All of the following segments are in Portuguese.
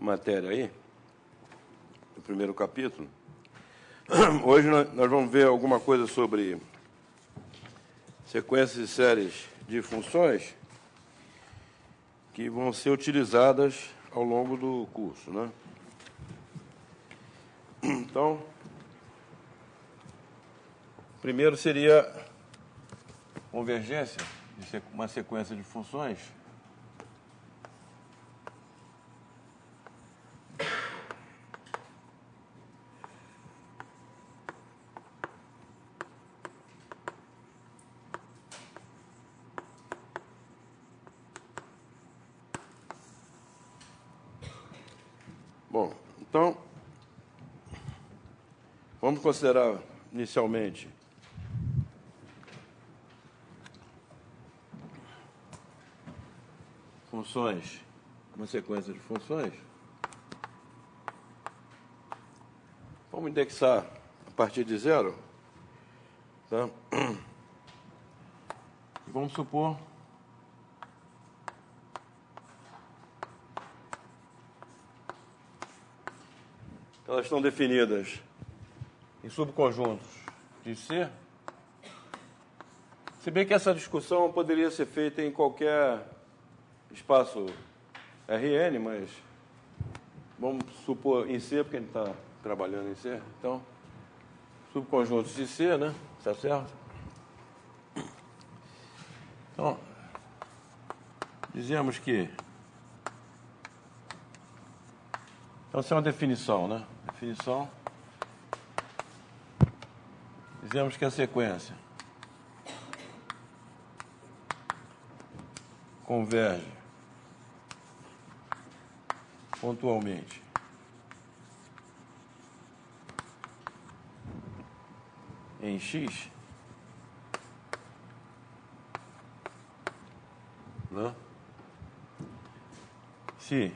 matéria aí, no primeiro capítulo. Hoje nós vamos ver alguma coisa sobre sequências e séries de funções que vão ser utilizadas ao longo do curso, né? Então, primeiro seria convergência, uma sequência de funções. Bom, então, vamos considerar inicialmente funções, uma sequência de funções. Vamos indexar a partir de zero, tá? E vamos supor que elas estão definidas em subconjuntos de C, se bem que essa discussão poderia ser feita em qualquer espaço Rn, mas vamos supor em C, porque a gente está trabalhando em C. Então, subconjuntos de C, né? Está certo? Então, dizemos que... Então, essa é uma definição, né? Definição. Dizemos que a sequência converge pontualmente em X, né? Se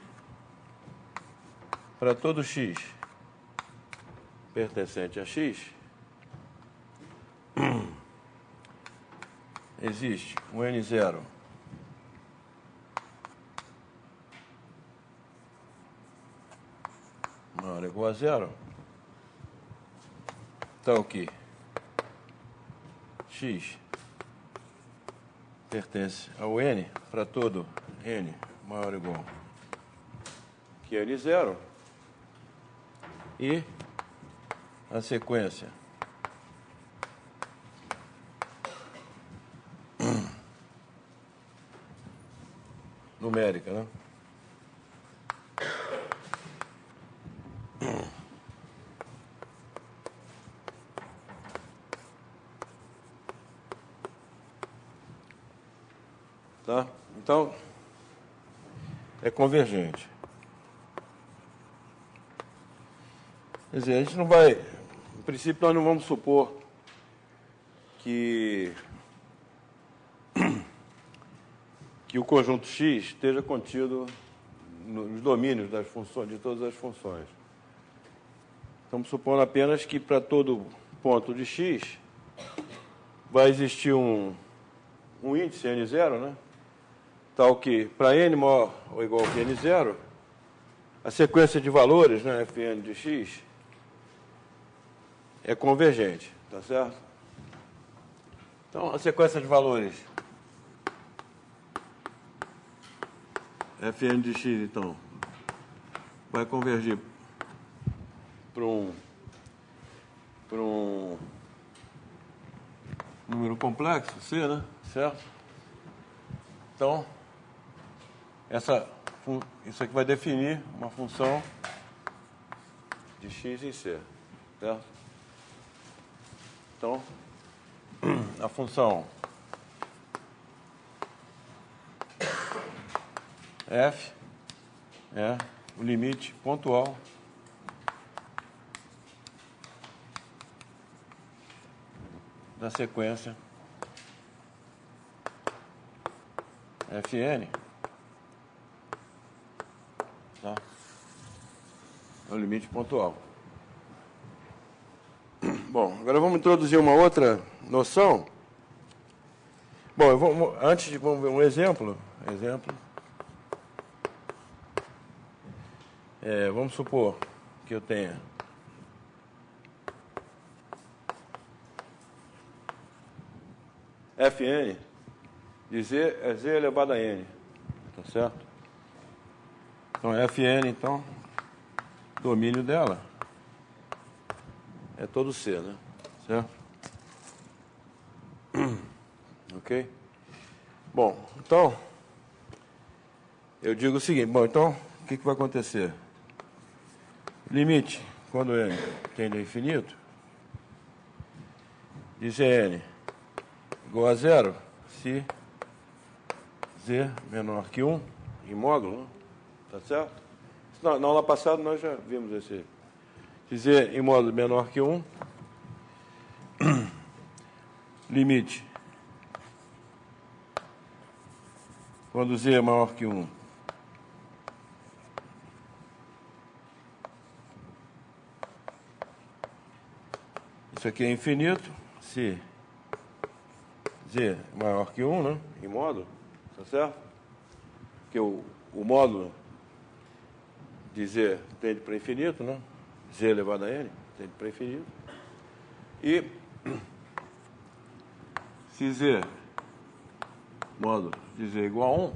para todo X pertencente a X existe um N0 maior ou igual a zero, tal que X pertence ao N para todo N maior ou igual que N0, e a sequência numérica, né? Tá? Então, é convergente. Quer dizer, a gente não vai... Em princípio, nós não vamos supor que o conjunto X esteja contido nos domínios das funções, de todas as funções. Estamos supondo apenas que para todo ponto de X vai existir um índice N0, né? Tal que para N maior ou igual que N0, a sequência de valores, né, Fn de X, é convergente, tá certo? Então, a sequência de valores Fn de X, então, vai convergir para um número complexo, C, né? Certo? Então, isso aqui vai definir uma função de X em C, certo? Então, a função f é o limite pontual da sequência Fn, tá? É o limite pontual. Bom, agora vamos introduzir uma outra noção. Bom, vamos ver um exemplo. Vamos supor que eu tenha Fn de Z é Z elevado a N, tá certo? Então, Fn, então, domínio dela é todo C, né? Certo? Ok? Bom, então, eu digo o seguinte, então, o que vai acontecer? Limite, quando N tende a infinito, de Gn igual a zero, se Z menor que 1, em módulo, tá certo? Na aula passada nós já vimos esse. Se Z em módulo menor que 1, limite, quando Z é maior que 1, isso aqui é infinito, se Z é maior que 1, né, em módulo, tá certo? Porque o módulo de Z tende para infinito, né? Z elevado a N tende para infinito. E se Z módulo de Z igual a 1,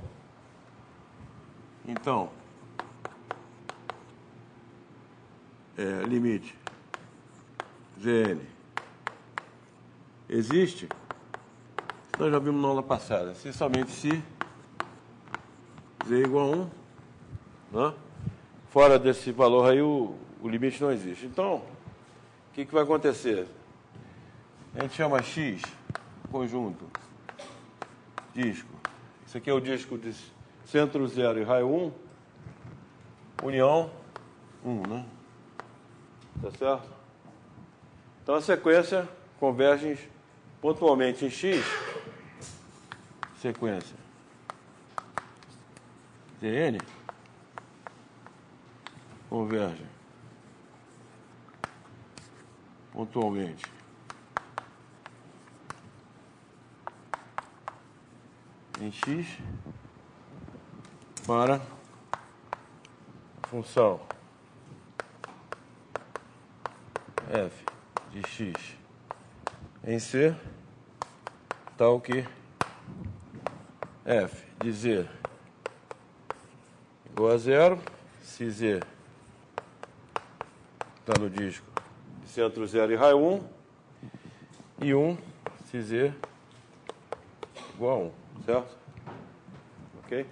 então, limite Zn existe, nós já vimos na aula passada, se somente se Z é igual a 1, né? Fora desse valor aí o limite não existe. Então, o que vai acontecer? A gente chama X conjunto disco. Isso aqui é o disco de centro 0 e raio 1, união 1, né? Tá certo? Então a sequência converge pontualmente em X, sequência Zn converge pontualmente em X para a função f de x em C, tal que f de z igual a zero, se z está no disco de centro 0 e raio 1, e 1 se z igual a 1, certo? Ok?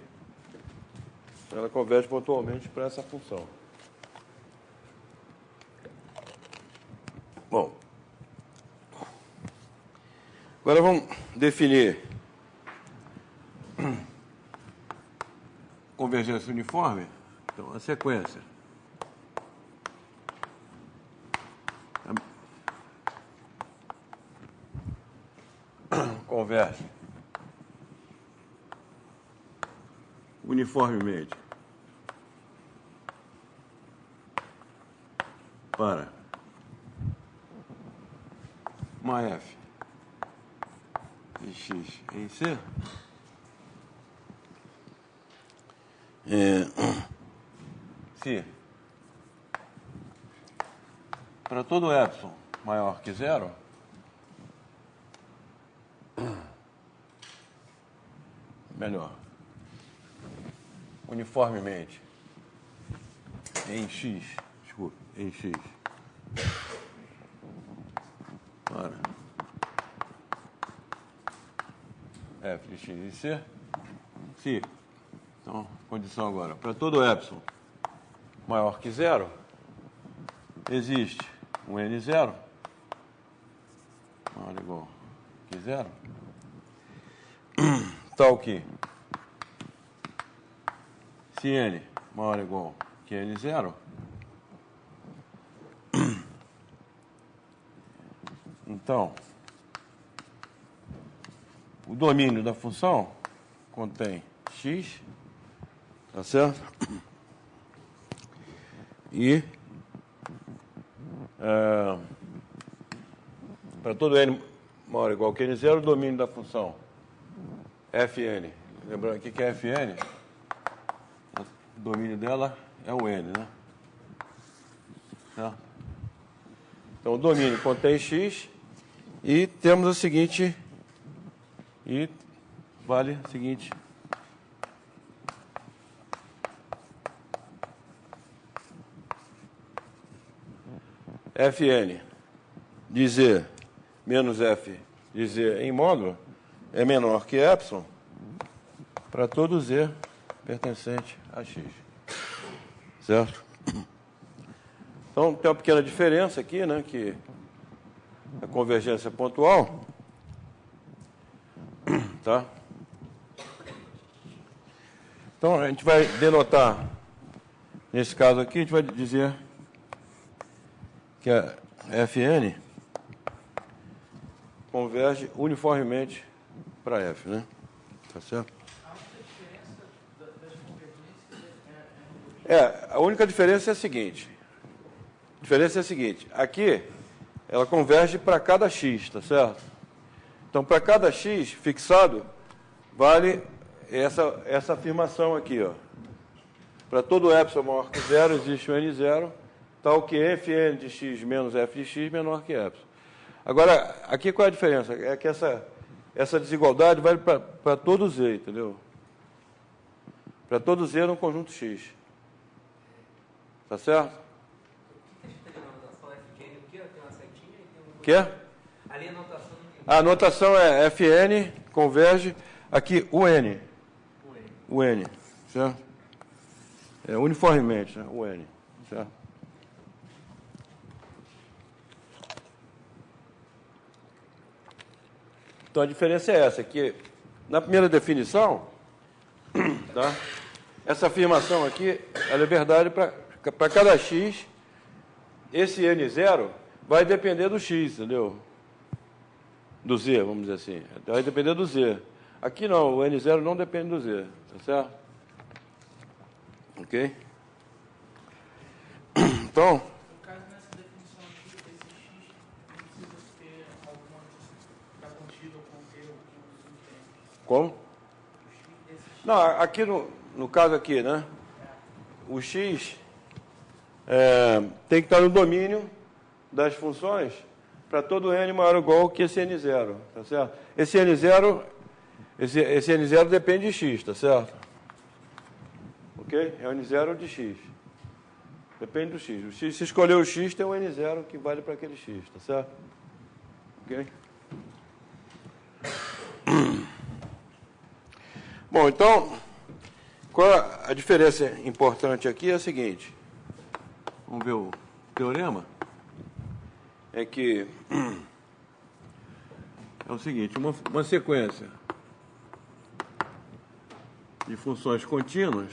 Ela converge pontualmente para essa função. Bom, agora vamos definir convergência uniforme. Então, a sequência converge uniformemente para uma f de x em C, se para todo epsilon maior que zero, melhor, uniformemente em x, desculpa, em x para f de x em C, se, então, condição agora, para todo epsilon maior que zero, existe um n0 maior ou igual que zero, tal que se n maior ou igual que n0, então, o domínio da função contém x, tá certo? E para todo n maior ou igual que n0, o domínio da função Fn. Lembrando aqui que Fn, o domínio dela é o n, né? Né? Então, o domínio contém x e temos o seguinte, e vale o seguinte. Fn de z menos f de z em módulo é menor que epsilon para todo z pertencente a x. Certo? Então, tem uma pequena diferença aqui, né, que a convergência pontual, tá? Então, a gente vai denotar, nesse caso aqui, a gente vai dizer que a Fn converge uniformemente para F, né? Tá certo? A única diferença é a seguinte. A diferença é a seguinte. Aqui, ela converge para cada x, tá certo? Então, para cada x fixado, vale essa afirmação aqui, ó. Para todo epsilon maior que zero, existe um n0, tal que Fn de x menos f de x menor que epsilon. Agora, aqui qual é a diferença? É que essa desigualdade vale para todo z, entendeu? Para todo z no conjunto x. Tá certo? O que é? Ali a notação não tem. A notação é Fn converge aqui o n. O n, certo? É uniformemente, né? O n, certo? Então a diferença é essa, que na primeira definição, tá? Essa afirmação aqui, ela é verdade para cada x, esse n0 vai depender do x, entendeu? Do z, vamos dizer assim. Vai depender do z. Aqui não, o n0 não depende do z, tá certo? Ok? Então... No caso, nessa definição aqui, esse x não precisa ter alguma está contido ou conter o tempo. Como? Não, aqui no caso aqui, né? O x tem que estar no domínio das funções para todo n maior ou igual que esse n0, tá certo? Esse n0 depende de x, tá certo? Ok? É o n0 de x. Depende do x. Se escolher o x, tem um n0 que vale para aquele x, tá certo? Ok? Bom, então, qual a diferença importante aqui é a seguinte. Vamos ver o teorema. É que é o seguinte, uma sequência de funções contínuas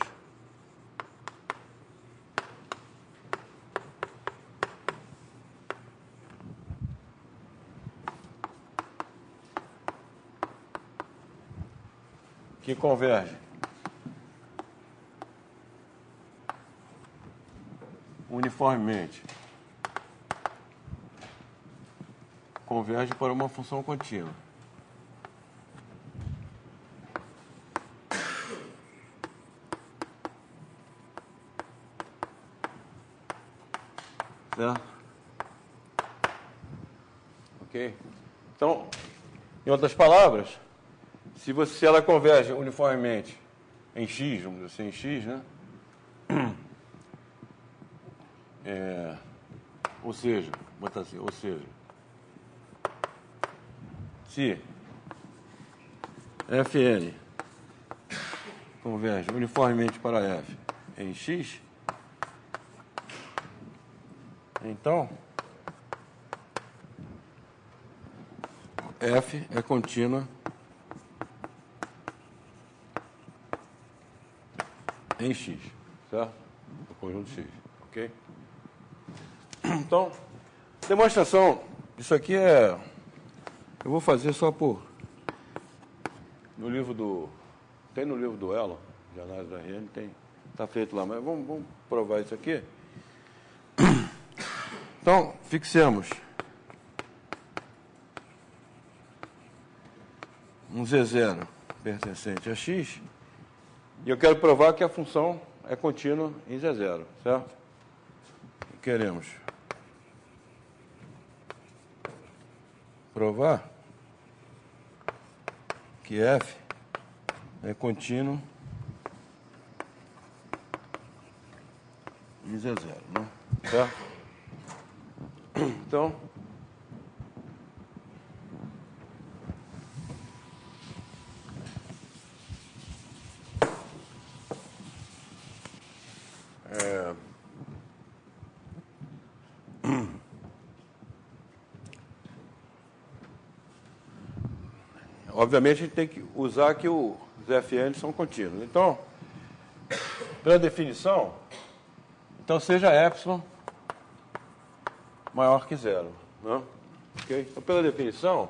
que converge uniformemente converge para uma função contínua. Certo? Ok? Então, em outras palavras, se ela converge uniformemente em x, vamos dizer assim, em x, né? Ou seja, botar assim, ou seja, se Fn converge uniformemente para f em x, então f é contínua em x, certo? O conjunto x, ok? Então, demonstração, isso aqui eu vou fazer só no livro tem no livro do Elon, de análise da RN, está feito lá, mas vamos provar isso aqui. Então, fixemos um Z0 pertencente a x, e eu quero provar que a função é contínua em Z0, certo? E queremos provar que F é contínuo de Z0, né? Certo? Então, obviamente, a gente tem que usar que os Fn são contínuos. Então, pela definição, então seja epsilon maior que zero. Né? Okay? Então, pela definição,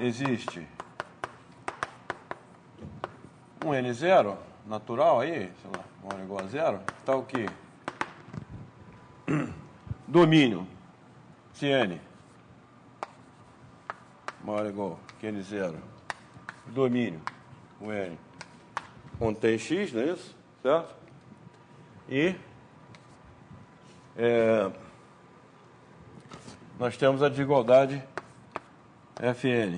existe um N0 natural aí, sei lá, maior ou igual a zero, tal que domínio, se N maior ou igual que N0, domínio, o N, contém X, não é isso? Certo? E nós temos a desigualdade Fn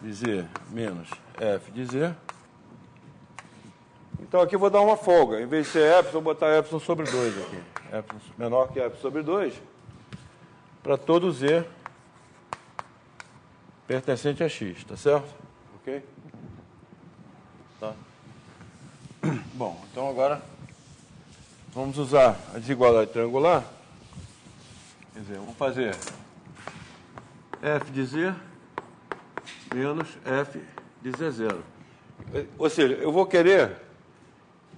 de Z menos F de Z. Então aqui eu vou dar uma folga. Em vez de ser epsilon, vou botar epsilon sobre 2 aqui. Epsilon menor que epsilon sobre 2 para todo Z pertencente a X, tá certo? Ok? Tá. Bom, então agora vamos usar a desigualdade triangular. Quer dizer, vamos fazer F de Z menos F de Z0. Ou seja, eu vou querer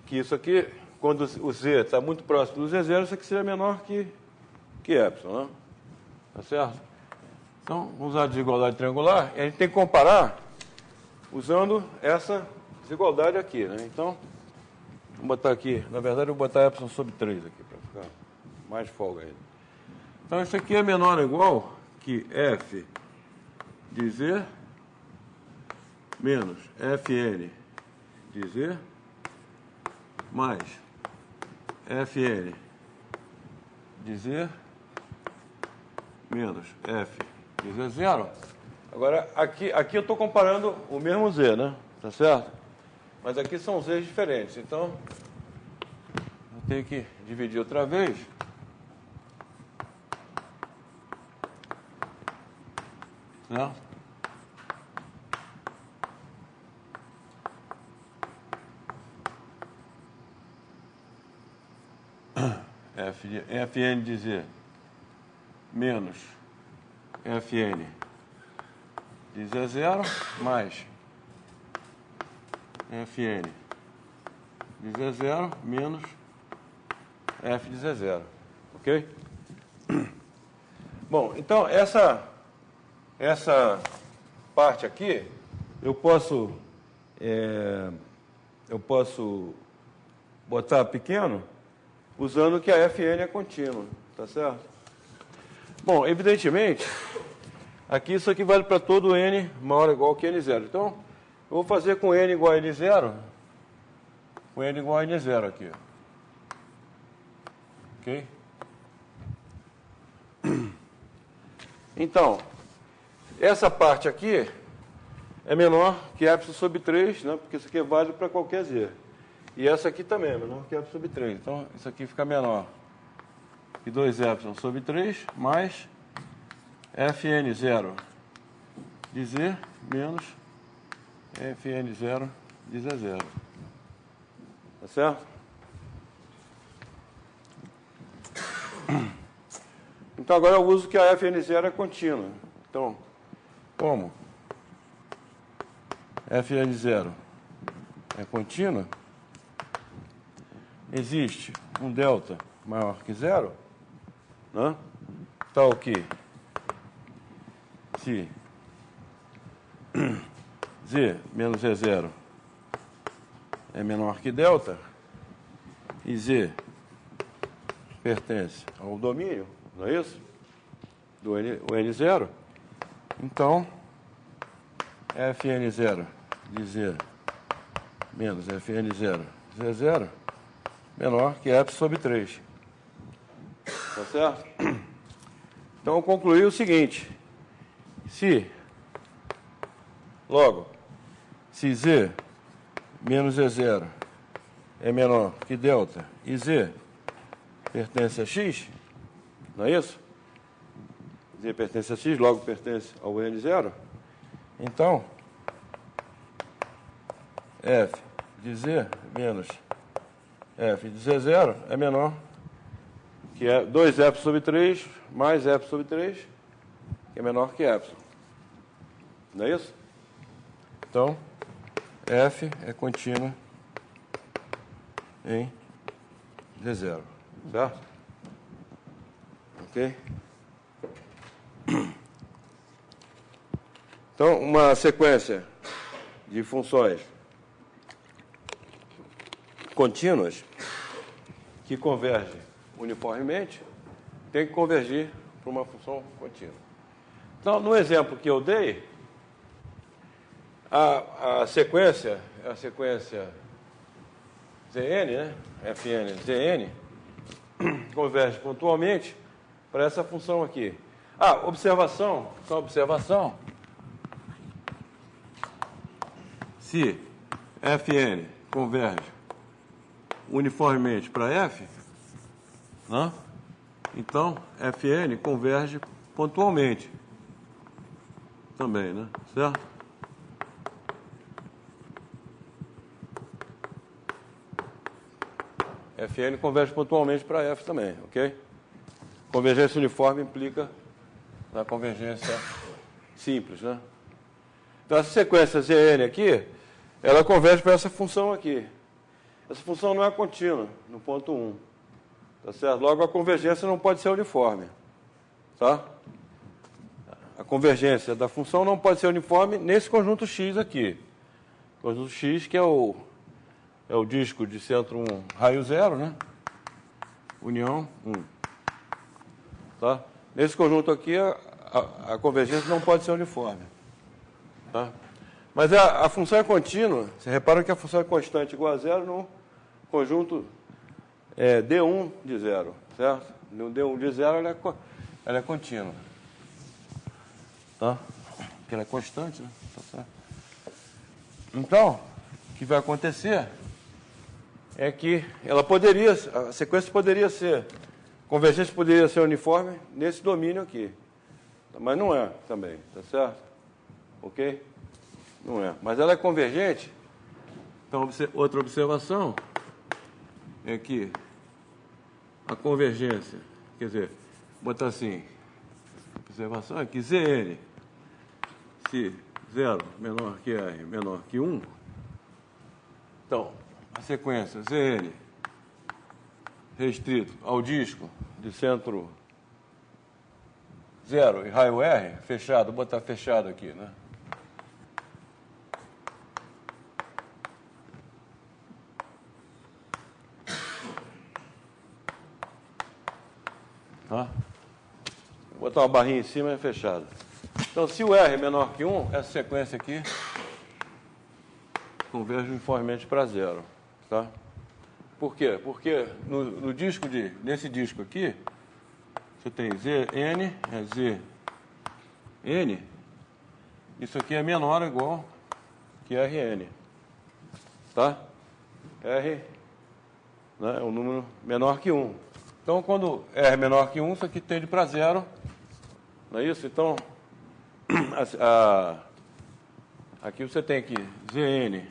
que isso aqui, quando o Z está muito próximo do Z0, isso aqui seja menor que epsilon, né? Tá certo? Então, vamos usar a desigualdade triangular e a gente tem que comparar usando essa desigualdade aqui, né? Então, vou botar aqui, na verdade, eu vou botar epsilon sobre 3 aqui, para ficar mais folga ainda. Então, isso aqui é menor ou igual que F de Z menos Fn de Z mais Fn de Z menos F de Z0. Agora, aqui eu estou comparando o mesmo Z, né? Tá certo? Mas aqui são Z's diferentes. Então, eu tenho que dividir outra vez. Certo? Fn de Z menos Fn de Z0 mais Fn de Z0 menos F de Z0. Ok? Bom, então essa parte aqui eu posso botar pequeno usando que a Fn é contínua, tá certo? Bom, evidentemente, aqui isso aqui vale para todo n maior ou igual que n0. Então, eu vou fazer com n igual a n0, com n igual a n0 aqui. Ok? Então, essa parte aqui é menor que epsilon sobre 3, né? Porque isso aqui é válido para qualquer z. E essa aqui também é menor que epsilon sobre 3. Então, isso aqui fica menor que 2 epsilon sobre 3 mais Fn0 de Z menos Fn0 de Z0. Tá certo? Então, agora eu uso que a Fn0 é contínua. Então, como Fn0 é contínua, existe um delta maior que zero, né? Tal que se Z menos Z0 é menor que delta e Z pertence ao domínio, não é isso? O N0, então Fn0 de Z menos Fn0 de Z0 menor que epsilon sobre 3. Tá certo? Então, eu concluí o seguinte. Se Z menos E0 é menor que delta e Z pertence a X, não é isso? Z pertence a X, logo pertence ao N0. Então, F de Z menos F de Z0 é menor que é 2F sobre 3 mais F sobre 3, que é menor que Epsilon. Não é isso? Então, F é contínua em Z0. Certo? Ok? Então, uma sequência de funções contínuas que convergem uniformemente tem que convergir para uma função contínua. Então, no exemplo que eu dei, a sequência é a sequência Zn, né? Fn, Zn, converge pontualmente para essa função aqui. Observação, só observação. Se Fn converge uniformemente para F, né? Então Fn converge pontualmente também, né? Certo? Fn converge pontualmente para F também, ok? Convergência uniforme implica na convergência simples, né? Então, essa sequência Zn aqui, ela converge para essa função aqui. Essa função não é contínua, no ponto 1. Tá certo? Logo, a convergência não pode ser uniforme. Tá? A convergência da função não pode ser uniforme nesse conjunto X aqui. Conjunto X, que é o disco de centro 1, raio 0, né? União 1. Tá? Nesse conjunto aqui, a convergência não pode ser uniforme. Tá? Mas a função é contínua. Você repara que a função é constante igual a zero no conjunto D1 de 0. Certo? No D1 de 0, ela é contínua. Tá? Porque ela é constante, né? Tá certo? Então, o que vai acontecer é que a sequência poderia ser, a convergência poderia ser uniforme nesse domínio aqui. Mas não é também, tá certo? Ok? Não é. Mas ela é convergente. Então, outra observação é que a convergência, quer dizer, botar assim, observação é que Zn, se 0 menor que R menor que 1, então, a sequência Zn restrito ao disco de centro 0 e raio R, fechado, vou botar fechado aqui, né? Tá? Vou botar uma barrinha em cima e fechado. Então, se o R é menor que 1, essa sequência aqui converge uniformemente para 0. Tá? Por quê? Porque nesse disco aqui, você tem Zn, Zn, isso aqui é menor ou igual que Rn. Tá? R, né, é um número menor que 1. Então, quando R é menor que 1, isso aqui tende para 0. Não é isso? Então, aqui você tem que Zn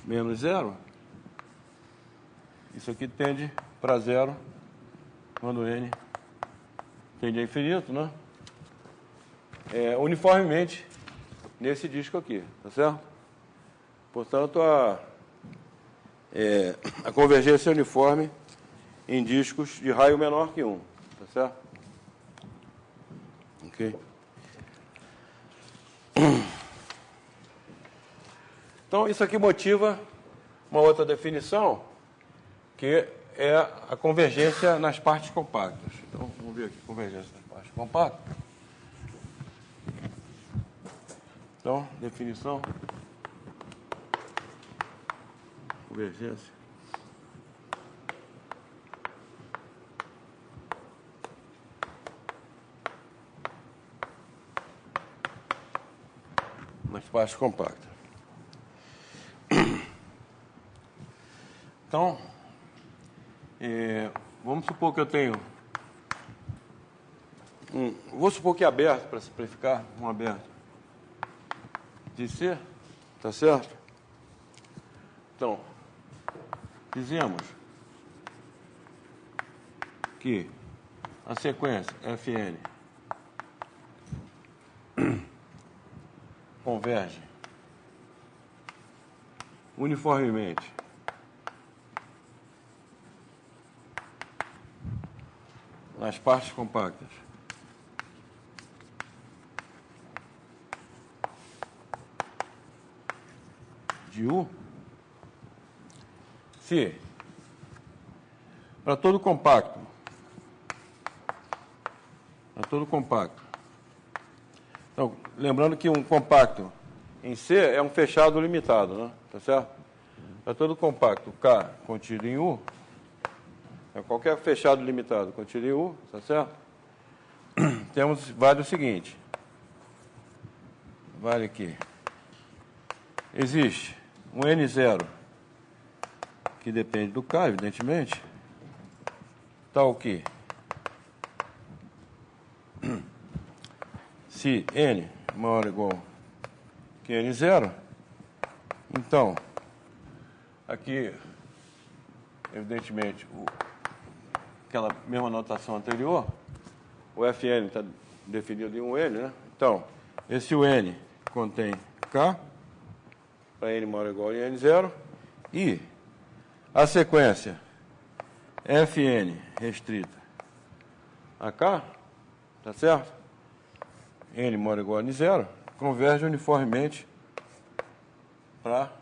menos 0. Isso aqui tende para 0 quando n tende a infinito, né? Uniformemente nesse disco aqui, tá certo? Portanto, a convergência é uniforme em discos de raio menor que 1, tá certo? Ok? Então, isso aqui motiva uma outra definição, que é a convergência nas partes compactas. Então, vamos ver aqui, convergência nas partes compactas. Então, definição. Convergência. nas partes compactas. Então, vamos supor que eu tenho... vou supor que é aberto, para simplificar, um aberto de C, tá certo? Então, dizemos que a sequência Fn converge uniformemente nas partes compactas de U, se para todo compacto, então, lembrando que um compacto em C é um fechado limitado, né? Tá certo? Para todo compacto K contido em U, qualquer fechado limitado contido em U, tá certo? Vale o seguinte, vale aqui, existe um N0 que depende do K, evidentemente, tal que se N maior ou igual que N0, então, aqui, evidentemente, aquela mesma notação anterior, o Fn está definido em um N, né? Então, esse UN contém K, para N maior ou igual a N0, e a sequência Fn restrita a K, tá certo? N maior ou igual a N0, converge uniformemente para...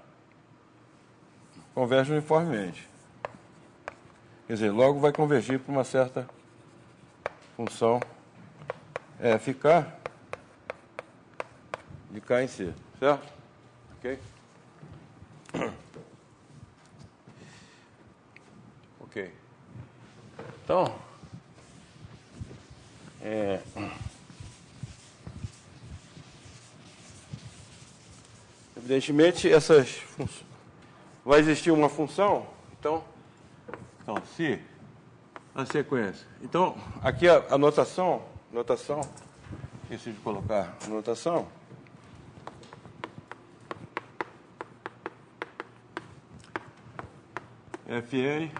Converge uniformemente. Quer dizer, logo vai convergir para uma certa função Fk de K em C, certo? Ok? Ok. Então, evidentemente, vai existir uma função, então, se a sequência. Então, aqui a notação, esqueci de colocar a notação. Fn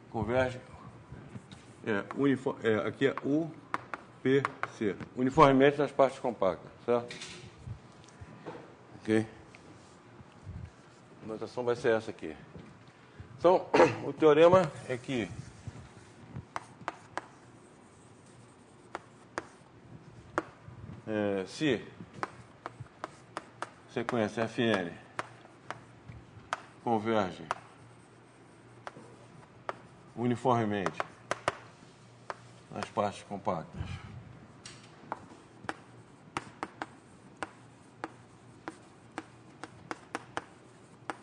converge, aqui é UPC, uniformemente nas partes compactas, certo? Ok? A notação vai ser essa aqui. Então, o teorema é que se sequência Fn converge uniformemente nas partes compactas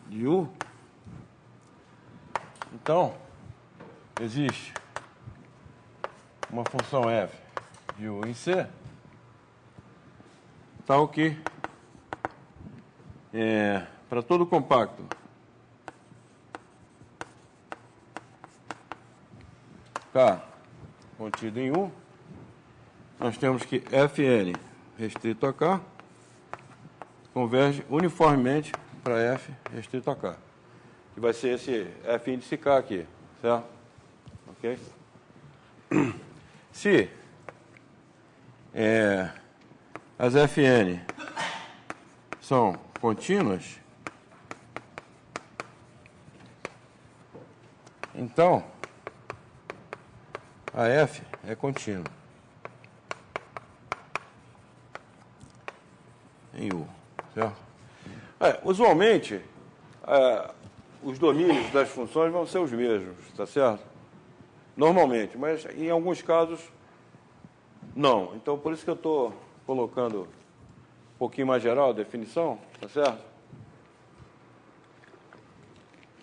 de U, então existe uma função f de U em C tal que para todo compacto K contido em U, nós temos que Fn restrito a K converge uniformemente para F restrito a K, que vai ser esse F índice K aqui, certo? Ok? Se as Fn são contínuas, então a F é contínua em U, certo? Usualmente, os domínios das funções vão ser os mesmos, tá certo? Normalmente, mas em alguns casos, não. Então, por isso que eu estou colocando um pouquinho mais geral a definição, tá certo?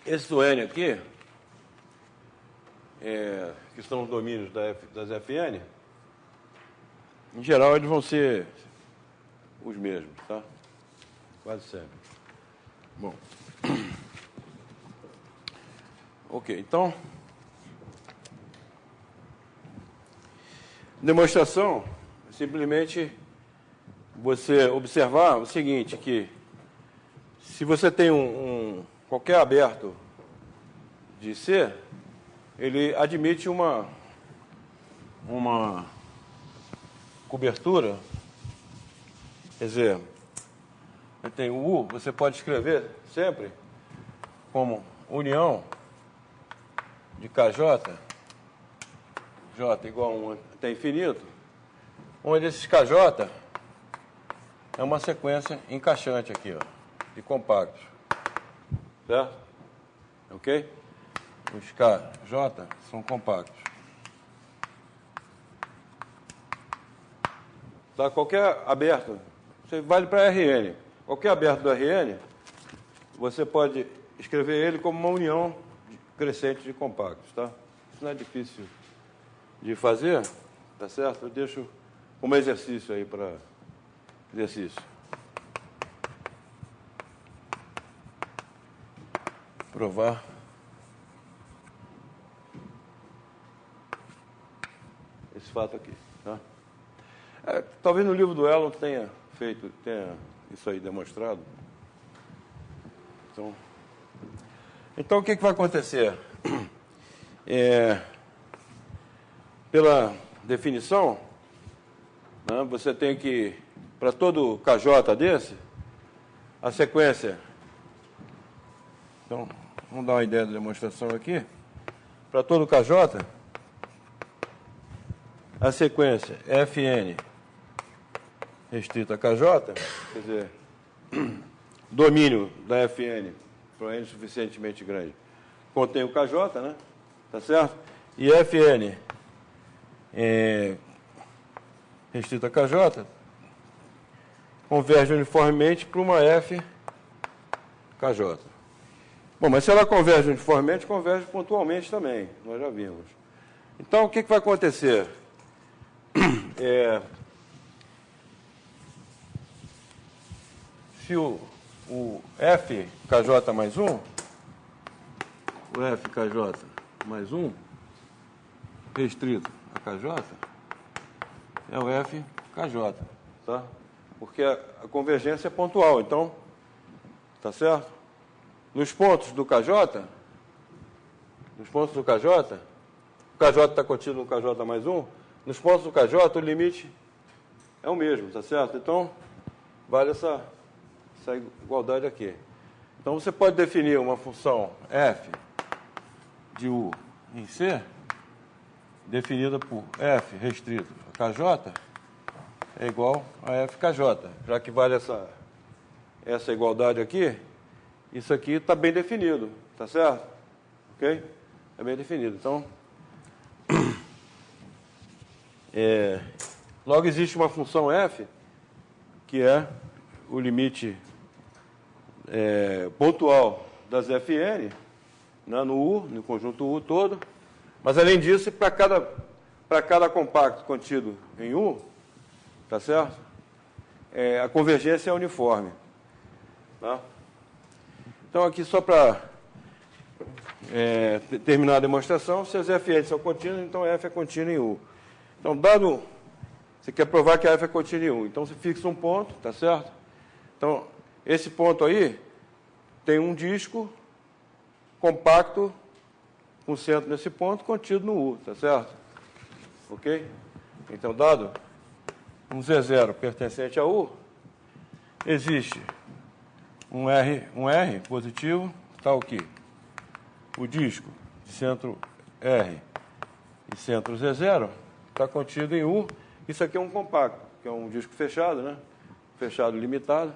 Esse do N aqui, que são os domínios das Fn, em geral eles vão ser os mesmos, tá? Quase sempre. Bom. Ok, então, demonstração, simplesmente você observar o seguinte, que se você tem qualquer aberto de C, ele admite uma cobertura, quer dizer, tem o U, você pode escrever sempre como união de KJ, J igual a 1 até infinito, onde esses KJ é uma sequência encaixante aqui, ó, de compactos, certo? Ok? Os KJ são compactos. Tá? Qualquer aberto, você vale para RN. Qualquer aberto do RN, você pode escrever ele como uma união crescente de compactos, tá? Isso não é difícil de fazer, tá certo? Eu deixo como exercício aí para exercício. Provar. Esse fato aqui, tá? Talvez no livro do Elon tenha isso aí demonstrado. Então o que vai acontecer? Pela definição, né, você tem que, para todo KJ desse, a sequência. Então, vamos dar uma ideia da demonstração aqui. Para todo KJ, a sequência Fn restrita a KJ, quer dizer, domínio da Fn para N suficientemente grande, contém o KJ, né? Tá certo? E Fn restrita a KJ converge uniformemente para uma F KJ. Bom, mas se ela converge uniformemente, converge pontualmente também, nós já vimos. Então, o que vai acontecer? Se o FKJ mais 1, o FKJ mais 1, restrito a KJ, é o FKJ, tá? Porque a convergência é pontual, então, tá certo? Nos pontos do KJ, o KJ está contido no KJ mais 1, nos pontos do KJ o limite é o mesmo, tá certo? Então, vale essa igualdade aqui. Então, você pode definir uma função f de U em C, definida por f restrito a KJ, é igual a FKJ. Já que vale essa igualdade aqui, isso aqui está bem definido, tá certo? Ok? É bem definido. Então, logo existe uma função f, que é o limite pontual das Fn, né, no U, no conjunto U todo. Mas, além disso, para cada compacto contido em U, tá certo? A convergência é uniforme. Tá? Então, aqui só para terminar a demonstração, se as Fn são contínuas, então F é contínua em U. Então, dado... Você quer provar que a F é contínua em U. Então, você fixa um ponto, tá certo? Então, esse ponto aí tem um disco compacto com centro nesse ponto contido no U, tá certo? Ok? Então, dado um Z0 pertencente a U, existe um R positivo, tal que o disco de centro R e centro Z0 está contido em U. Isso aqui é um compacto, que é um disco fechado, né? Fechado limitado.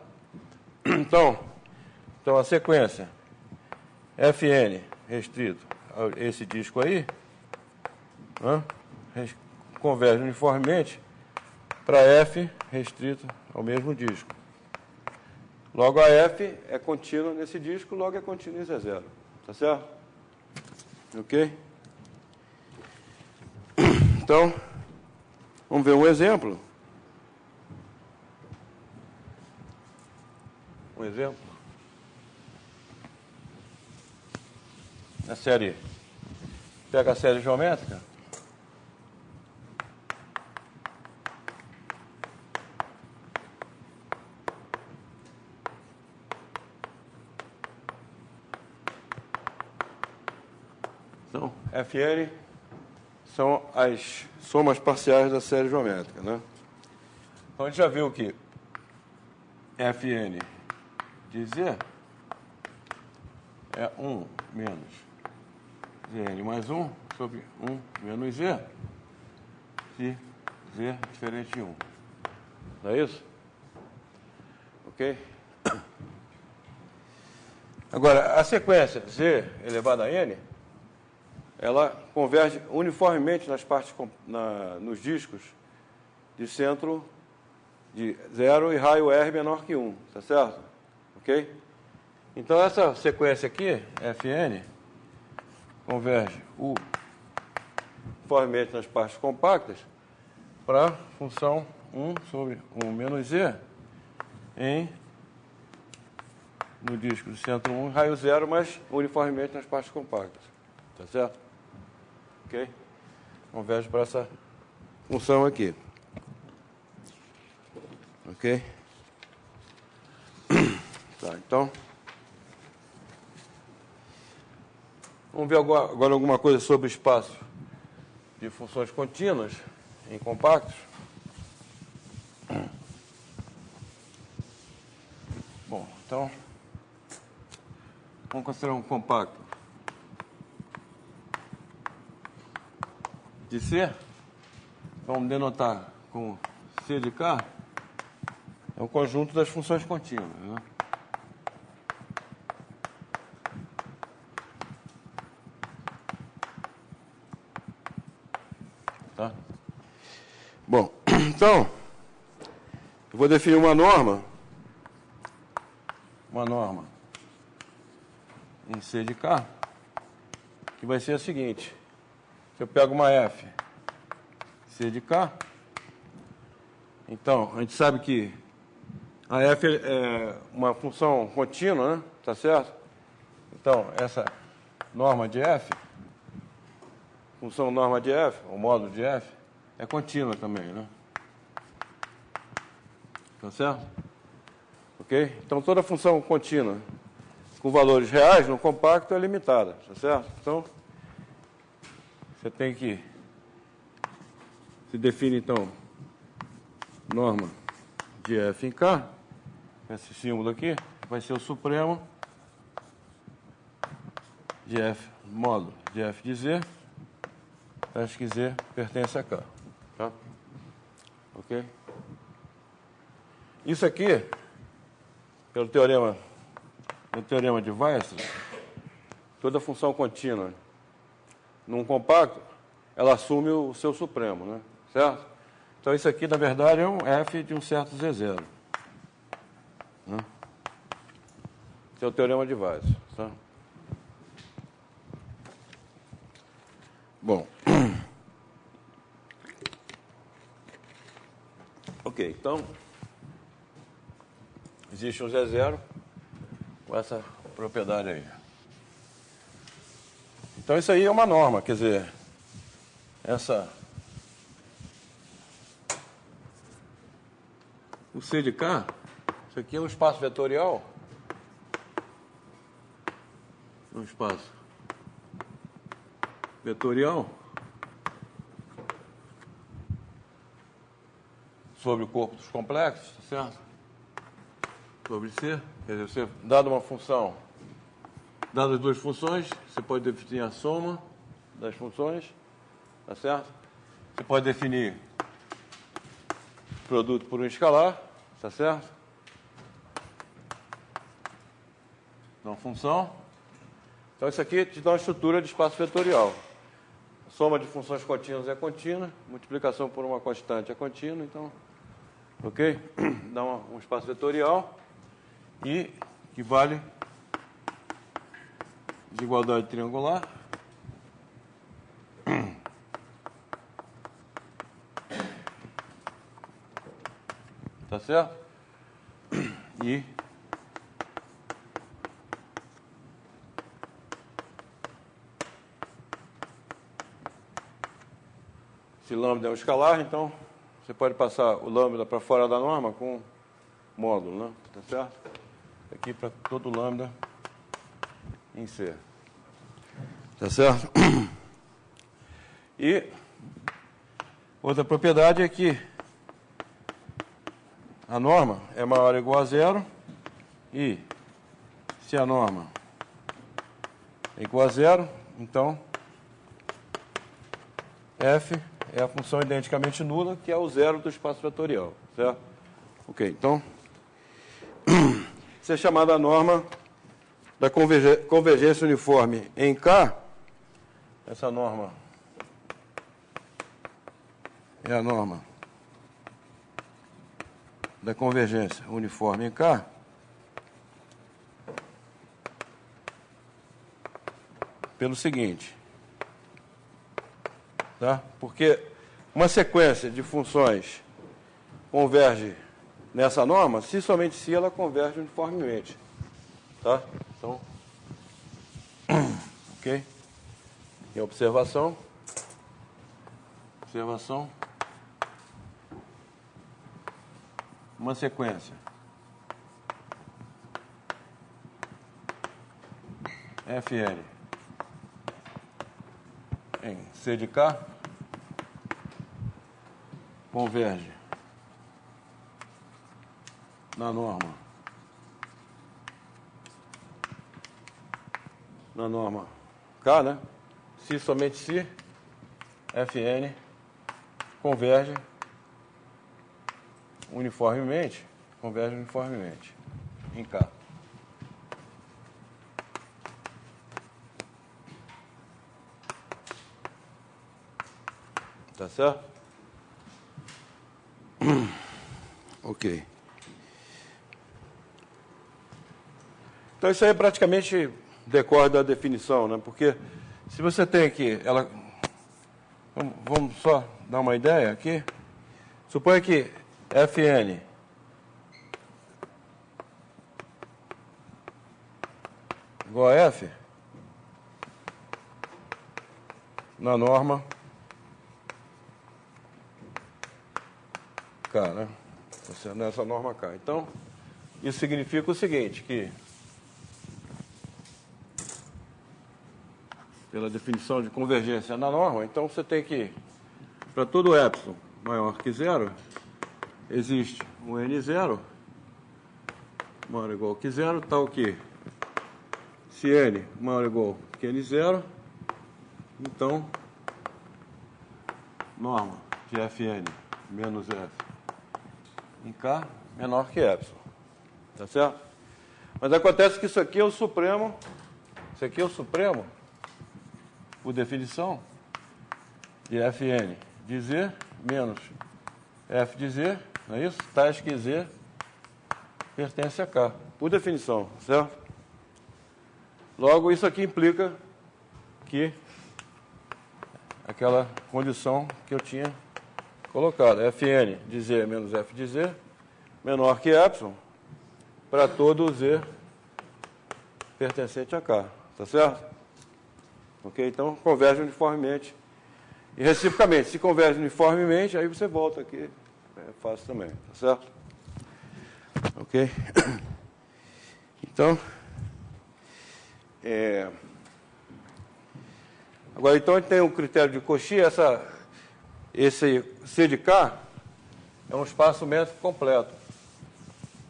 Então a sequência Fn restrito a esse disco aí, né, converge uniformemente para F restrito ao mesmo disco. Logo, a F é contínua nesse disco, logo é contínua em Z0. Tá certo? Ok? Então, vamos ver um exemplo. um exemplo. A série, pega a série geométrica. Então, Fn são as somas parciais da série geométrica, né? Então, a gente já viu que Fn de Z é 1 menos Zn mais 1 sobre 1 menos Z, se Z é diferente de 1. Não é isso? Ok? Agora, a sequência Z elevado a N, ela converge uniformemente nas partes, nos discos de centro de 0 e raio R menor que 1, tá certo? Ok? Então, essa sequência aqui, Fn, converge uniformemente nas partes compactas para a função 1 sobre 1 menos Z no disco de centro 1 raio 0, mas uniformemente nas partes compactas. Tá certo? Ok? Converge para essa função aqui. Ok? Tá, então... Vamos ver agora alguma coisa sobre o espaço de funções contínuas em compactos. Bom, então, vamos considerar um compacto de C. Vamos denotar com C de K. É o conjunto das funções contínuas, né? Tá? Bom, então, eu vou definir uma norma em C de K, que vai ser a seguinte. Se eu pego uma F, C de K, então, a gente sabe que a F é uma função contínua, né? Tá certo? Então, essa norma de F, função norma de F, ou módulo de F, é contínua também, né? Tá certo? Ok? Então, toda função contínua com valores reais no compacto é limitada, tá certo? Então, você tem que... Se define, então, norma de F em K, esse símbolo aqui, vai ser o supremo de F, módulo de F de Z, acho que Z pertence a K. Tá? Ok? Isso aqui, pelo teorema de Weierstrass, toda função contínua num compacto, ela assume o seu supremo, né? Certo? Então, isso aqui, na verdade, é um F de um certo Z0. Né? Esse é o teorema de Weierstrass. Tá? Bom. Ok, então, existe um Z0 com essa propriedade aí. Então, isso aí é uma norma, quer dizer, o C de K, isso aqui é um espaço vetorial, sobre o corpo dos complexos, tá certo? Sobre C, quer dizer, você, dado uma função, dadas duas funções, você pode definir a soma das funções, tá certo? Você pode definir produto por um escalar, tá certo? Então, função. Então, isso aqui te dá uma estrutura de espaço vetorial. A soma de funções contínuas é contínua, multiplicação por uma constante é contínua, então, ok? Dá um espaço vetorial e que vale desigualdade triangular. Tá certo? E se lambda é um escalar, então você pode passar o lambda para fora da norma com módulo, né? Tá certo? Aqui para todo lambda em C. Tá certo? E outra propriedade é que a norma é maior ou igual a zero e se a norma é igual a zero, então f é a função identicamente nula, que é o zero do espaço vetorial, certo? Ok, então, isso é chamada a norma da convergência uniforme em K. Essa norma é a norma da convergência uniforme em K, pelo seguinte, tá? Porque uma sequência de funções converge nessa norma se somente se ela converge uniformemente, tá? Então, ok? E observação, uma sequência Fn em C de K converge na norma K, né? Se somente se Fn converge uniformemente em K. Tá certo? Ok. Então isso aí é praticamente decorre da definição, né? Porque se você tem aqui, vamos só dar uma ideia aqui. Suponha que Fn igual a F na norma K, né? Nessa norma K. Então, isso significa o seguinte, que pela definição de convergência na norma, então você tem que, para todo epsilon maior que zero, existe um N0 maior ou igual que zero, tal que se N maior ou igual que N0, então norma de Fn menos F em K menor que epsilon. Tá certo? Mas acontece que isso aqui é o supremo, por definição, de Fn de Z menos F de Z, não é isso? Tais que Z pertence a K, por definição, certo? Logo, isso aqui implica que aquela condição que eu tinha colocado, Fn de Z menos F de Z, menor que epsilon, para todo Z pertencente a K, tá certo? Ok? Então, converge uniformemente. E reciprocamente, se converge uniformemente, aí você volta aqui, é fácil também, tá certo? Ok? Então, agora, então, a gente tem um critério de Cauchy, esse C de K é um espaço métrico completo,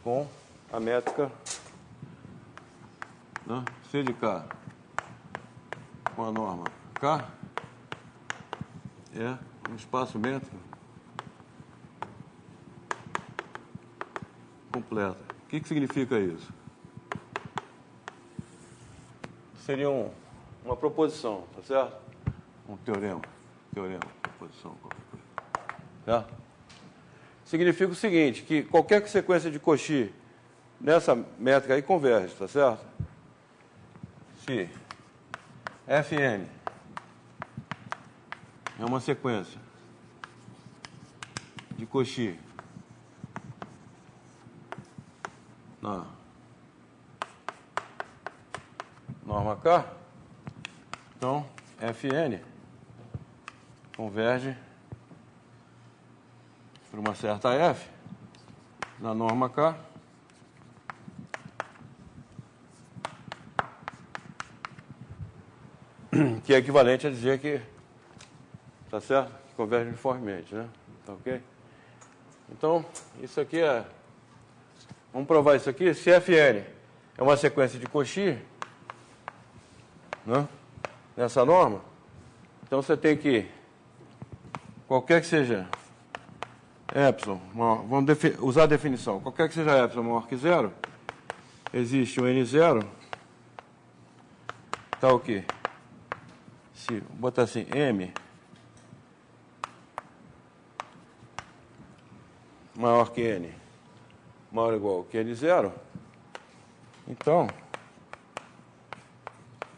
com a métrica, né? C de K com a norma K é um espaço métrico completo. O que significa isso? Seria uma proposição, tá certo? Um teorema, proposição, qualquer coisa. Tá? Significa o seguinte, que qualquer sequência de Cauchy nessa métrica aí converge, tá certo? Se Fn é uma sequência de Cauchy na norma K, então Fn converge para uma certa f, na norma K, que é equivalente a dizer que, tá certo? Que converge uniformemente, né? Tá ok? Então, isso aqui é... Vamos provar isso aqui. Se Fn é uma sequência de Cauchy, né? Nessa norma, então você tem que, qualquer que seja epsilon, vamos usar a definição, qualquer que seja epsilon maior que zero, existe um N0, tá o quê? Se botar assim, M maior que N, maior ou igual que N0, então,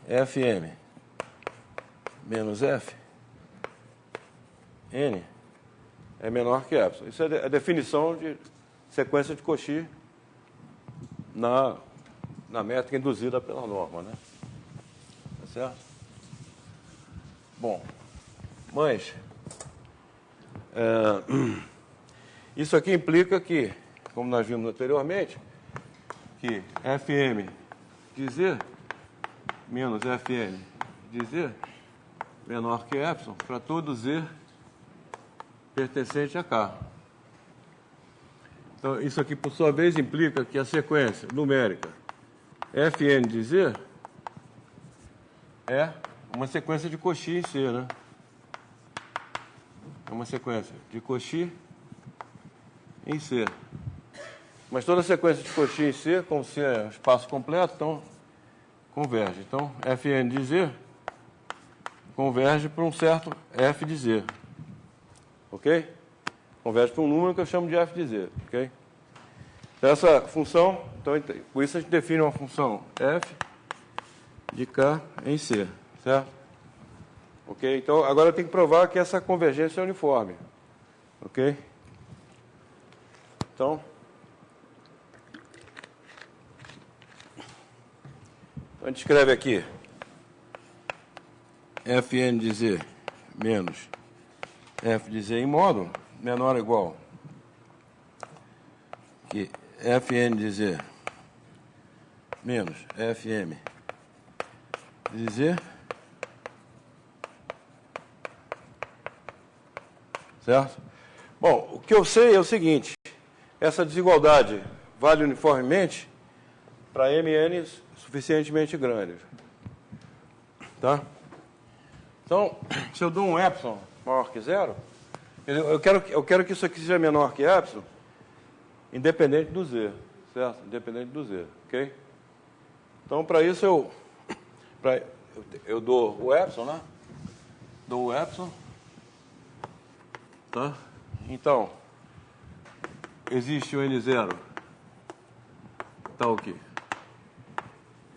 Fm menos F, N, é menor que epsilon. Isso é a definição de sequência de Cauchy na métrica induzida pela norma, né? Tá certo? Bom, mas isso aqui implica que, como nós vimos anteriormente, que Fm de Z menos Fn de Z menor que epsilon para todo Z pertencente a K. Então, isso aqui, por sua vez, implica que a sequência numérica Fn de Z é uma sequência de Cauchy em C, né? É uma sequência de Cauchy em C. Mas toda sequência de Cauchy em C, como C é espaço completo, então converge. Então, Fn de Z converge para um certo f de Z. Ok? Converge para um número que eu chamo de f de Z. Ok? Então, essa função, então, por isso a gente define uma função f de K em C. Certo? Ok? Então, agora eu tenho que provar que essa convergência é uniforme. Ok? Então, a gente escreve aqui Fn de Z menos f de Z em módulo menor ou igual que Fn de Z menos Fm de Z, certo? Bom, o que eu sei é o seguinte, essa desigualdade vale uniformemente para mn suficientemente grandes, tá? Então, se eu dou um epsilon maior que zero, eu quero que isso aqui seja menor que epsilon, independente do z, certo? Independente do z, ok? Então, para isso eu dou o epsilon, né? Dou o epsilon, tá? Então, existe o N0, tá o quê?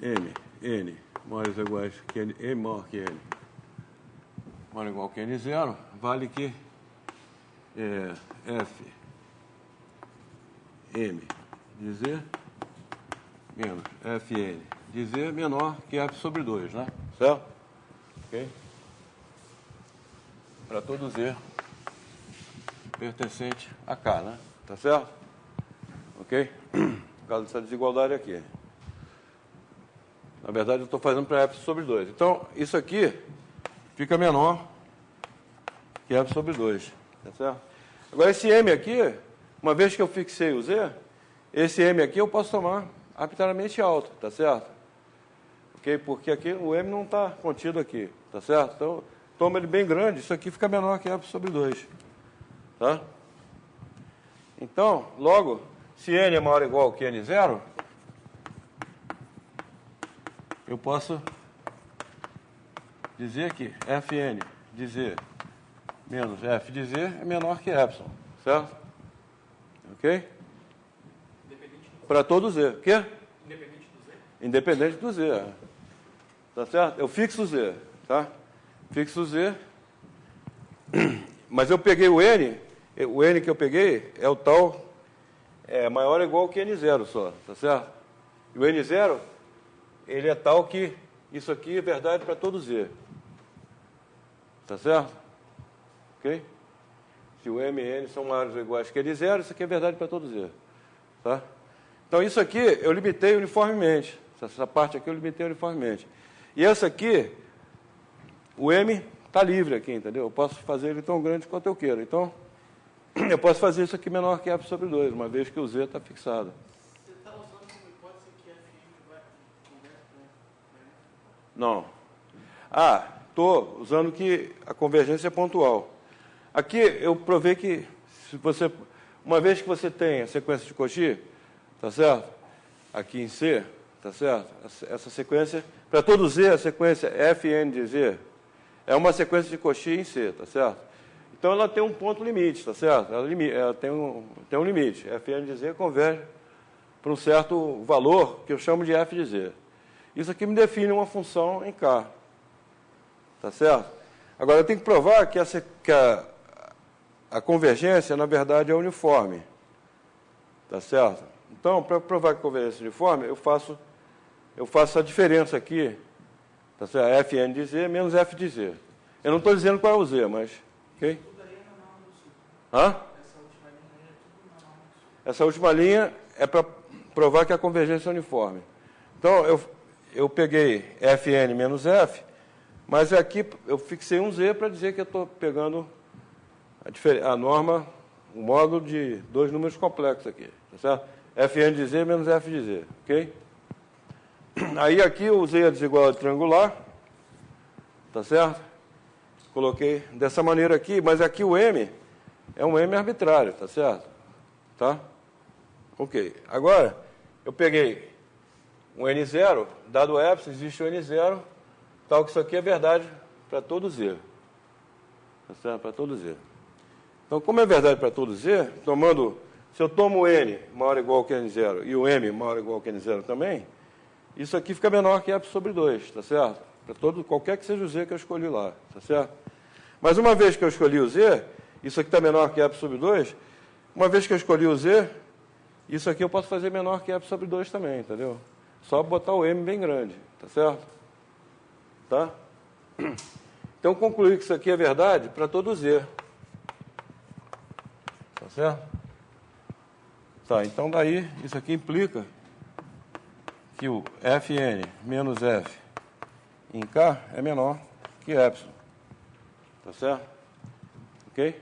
N maiores ou iguais que N, M maior que N, maior ou igual que N0, vale que F M de Z menos Fn de Z menor que F sobre 2, né? Certo? Ok? Para todo Z pertencente a K, né? Tá certo? Ok? Por causa dessa desigualdade aqui. Na verdade, eu estou fazendo para F sobre 2. Então, isso aqui fica menor que F sobre 2. Tá certo? Agora, esse M aqui, uma vez que eu fixei o Z, esse M aqui eu posso tomar arbitrariamente alto, tá certo? Ok? Porque aqui o M não está contido aqui, tá certo? Então, toma ele bem grande, isso aqui fica menor que F sobre 2. Tá? Então, logo, se N é maior ou igual que N0, eu posso dizer que Fn de Z menos F de Z é menor que epsilon, certo? Ok? Para todo Z. O quê? Independente do Z? Independente do Z. Tá certo? Eu fixo o Z, tá? Fixo o Z. Mas eu peguei o N que eu peguei é o tal maior ou igual que N0 só, tá certo? E o N0, ele é tal que isso aqui é verdade para todo Z. Tá certo? Ok? Se o M e N são maiores ou iguais que N zero, isso aqui é verdade para todo Z. Tá? Então, isso aqui eu limitei uniformemente. Essa parte aqui eu limitei uniformemente. E essa aqui, o M está livre aqui, entendeu? Eu posso fazer ele tão grande quanto eu quero. Então, eu posso fazer isso aqui menor que F sobre 2, uma vez que o Z está fixado. Você está usando como hipótese que Fn vai converter para F? Não. Estou usando que a convergência é pontual. Aqui eu provei que, uma vez que você tem a sequência de Cauchy, tá certo? Aqui em C, tá certo? Essa sequência, para todo Z, a sequência Fn de Z é uma sequência de Cauchy em C, tá certo? Então ela tem um ponto limite, tá certo? Ela tem um limite. Fn de Z converge para um certo valor que eu chamo de F de Z. Isso aqui me define uma função em K. Tá certo? Agora, eu tenho que provar que a convergência, na verdade, é uniforme. Tá certo? Então, para provar que a convergência é uniforme, eu faço a diferença aqui, tá certo? Fn de Z menos F de Z. Eu não estou dizendo qual é o Z, mas... Ok? Tudo aí é na norma do sul. Hã? Essa última linha aí é tudo na norma do sul. Essa última linha é para provar que a convergência é uniforme. Então, eu peguei Fn menos F, mas aqui eu fixei um Z para dizer que eu estou pegando a norma, o módulo de dois números complexos aqui. Tá certo? Fn de Z menos F de Z. Ok? Aí aqui eu usei a desigualdade triangular. Tá certo? Coloquei dessa maneira aqui, mas aqui o M é um M arbitrário. Tá certo? Tá? Ok. Agora, eu peguei um N0, dado o epsilon, existe o N0, tal que isso aqui é verdade para todo Z. Tá certo? Para todo Z. Então, como é verdade para todo Z, se eu tomo o N maior ou igual que N0 e o M maior ou igual que N0 também, isso aqui fica menor que epsilon sobre 2, tá certo? Para qualquer que seja o Z que eu escolhi lá, tá certo? Mas uma vez que eu escolhi o Z, isso aqui está menor que epsilon sobre 2, uma vez que eu escolhi o Z, isso aqui eu posso fazer menor que epsilon sobre 2 também, entendeu? Só botar o M bem grande, tá certo? Tá? Então, concluí que isso aqui é verdade para todo Z. Tá certo? Tá, então daí, isso aqui implica que o Fn menos F em K é menor que epsilon. Tá certo? Ok?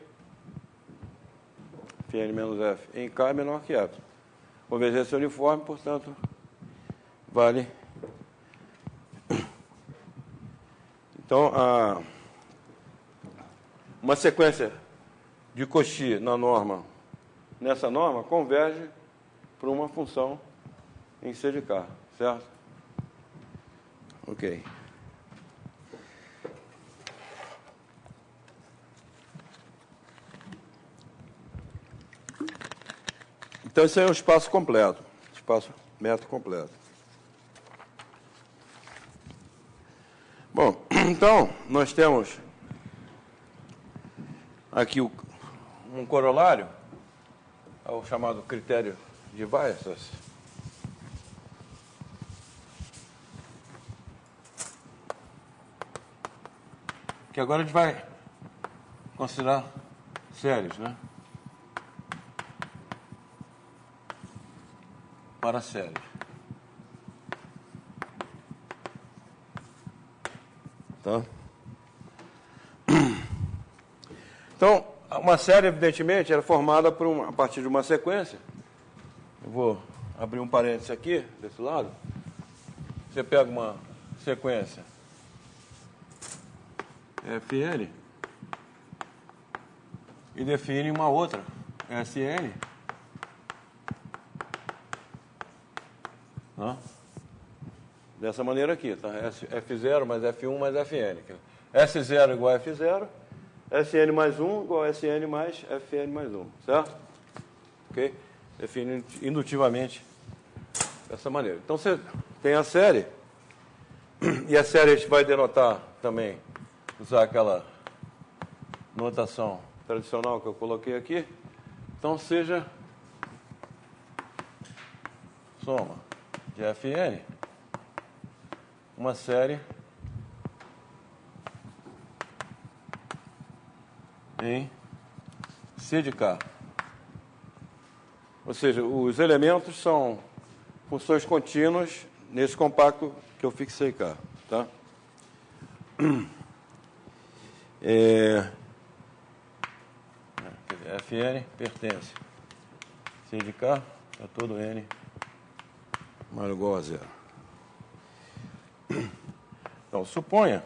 Fn menos F em K é menor que epsilon. Convergência uniforme, portanto, vale. Então, uma sequência de Cauchy nessa norma, converge para uma função em C de K, certo? Ok. Então, isso aí é um espaço completo, espaço metro completo. Bom, então, nós temos aqui um corolário, é o chamado critério de Weierstrass. Que agora a gente vai considerar séries, né? Para séries. Tá? Então, uma série, evidentemente, era formada a partir de uma sequência. Eu vou abrir um parênteses aqui, desse lado. Você pega uma sequência Fn e define uma outra Sn. Tá? Dessa maneira aqui, tá? F0 mais F1 mais Fn. S0 igual a F0, Sn mais 1 igual a Sn mais Fn mais 1, certo? Ok? Define indutivamente dessa maneira. Então, você tem a série, e a série a gente vai denotar também, usar aquela notação tradicional que eu coloquei aqui. Então, seja soma de Fn, uma série em C de K. Ou seja, os elementos são funções contínuas nesse compacto que eu fixei cá. Tá? Fn pertence C de K a todo N maior ou igual a zero. Então, suponha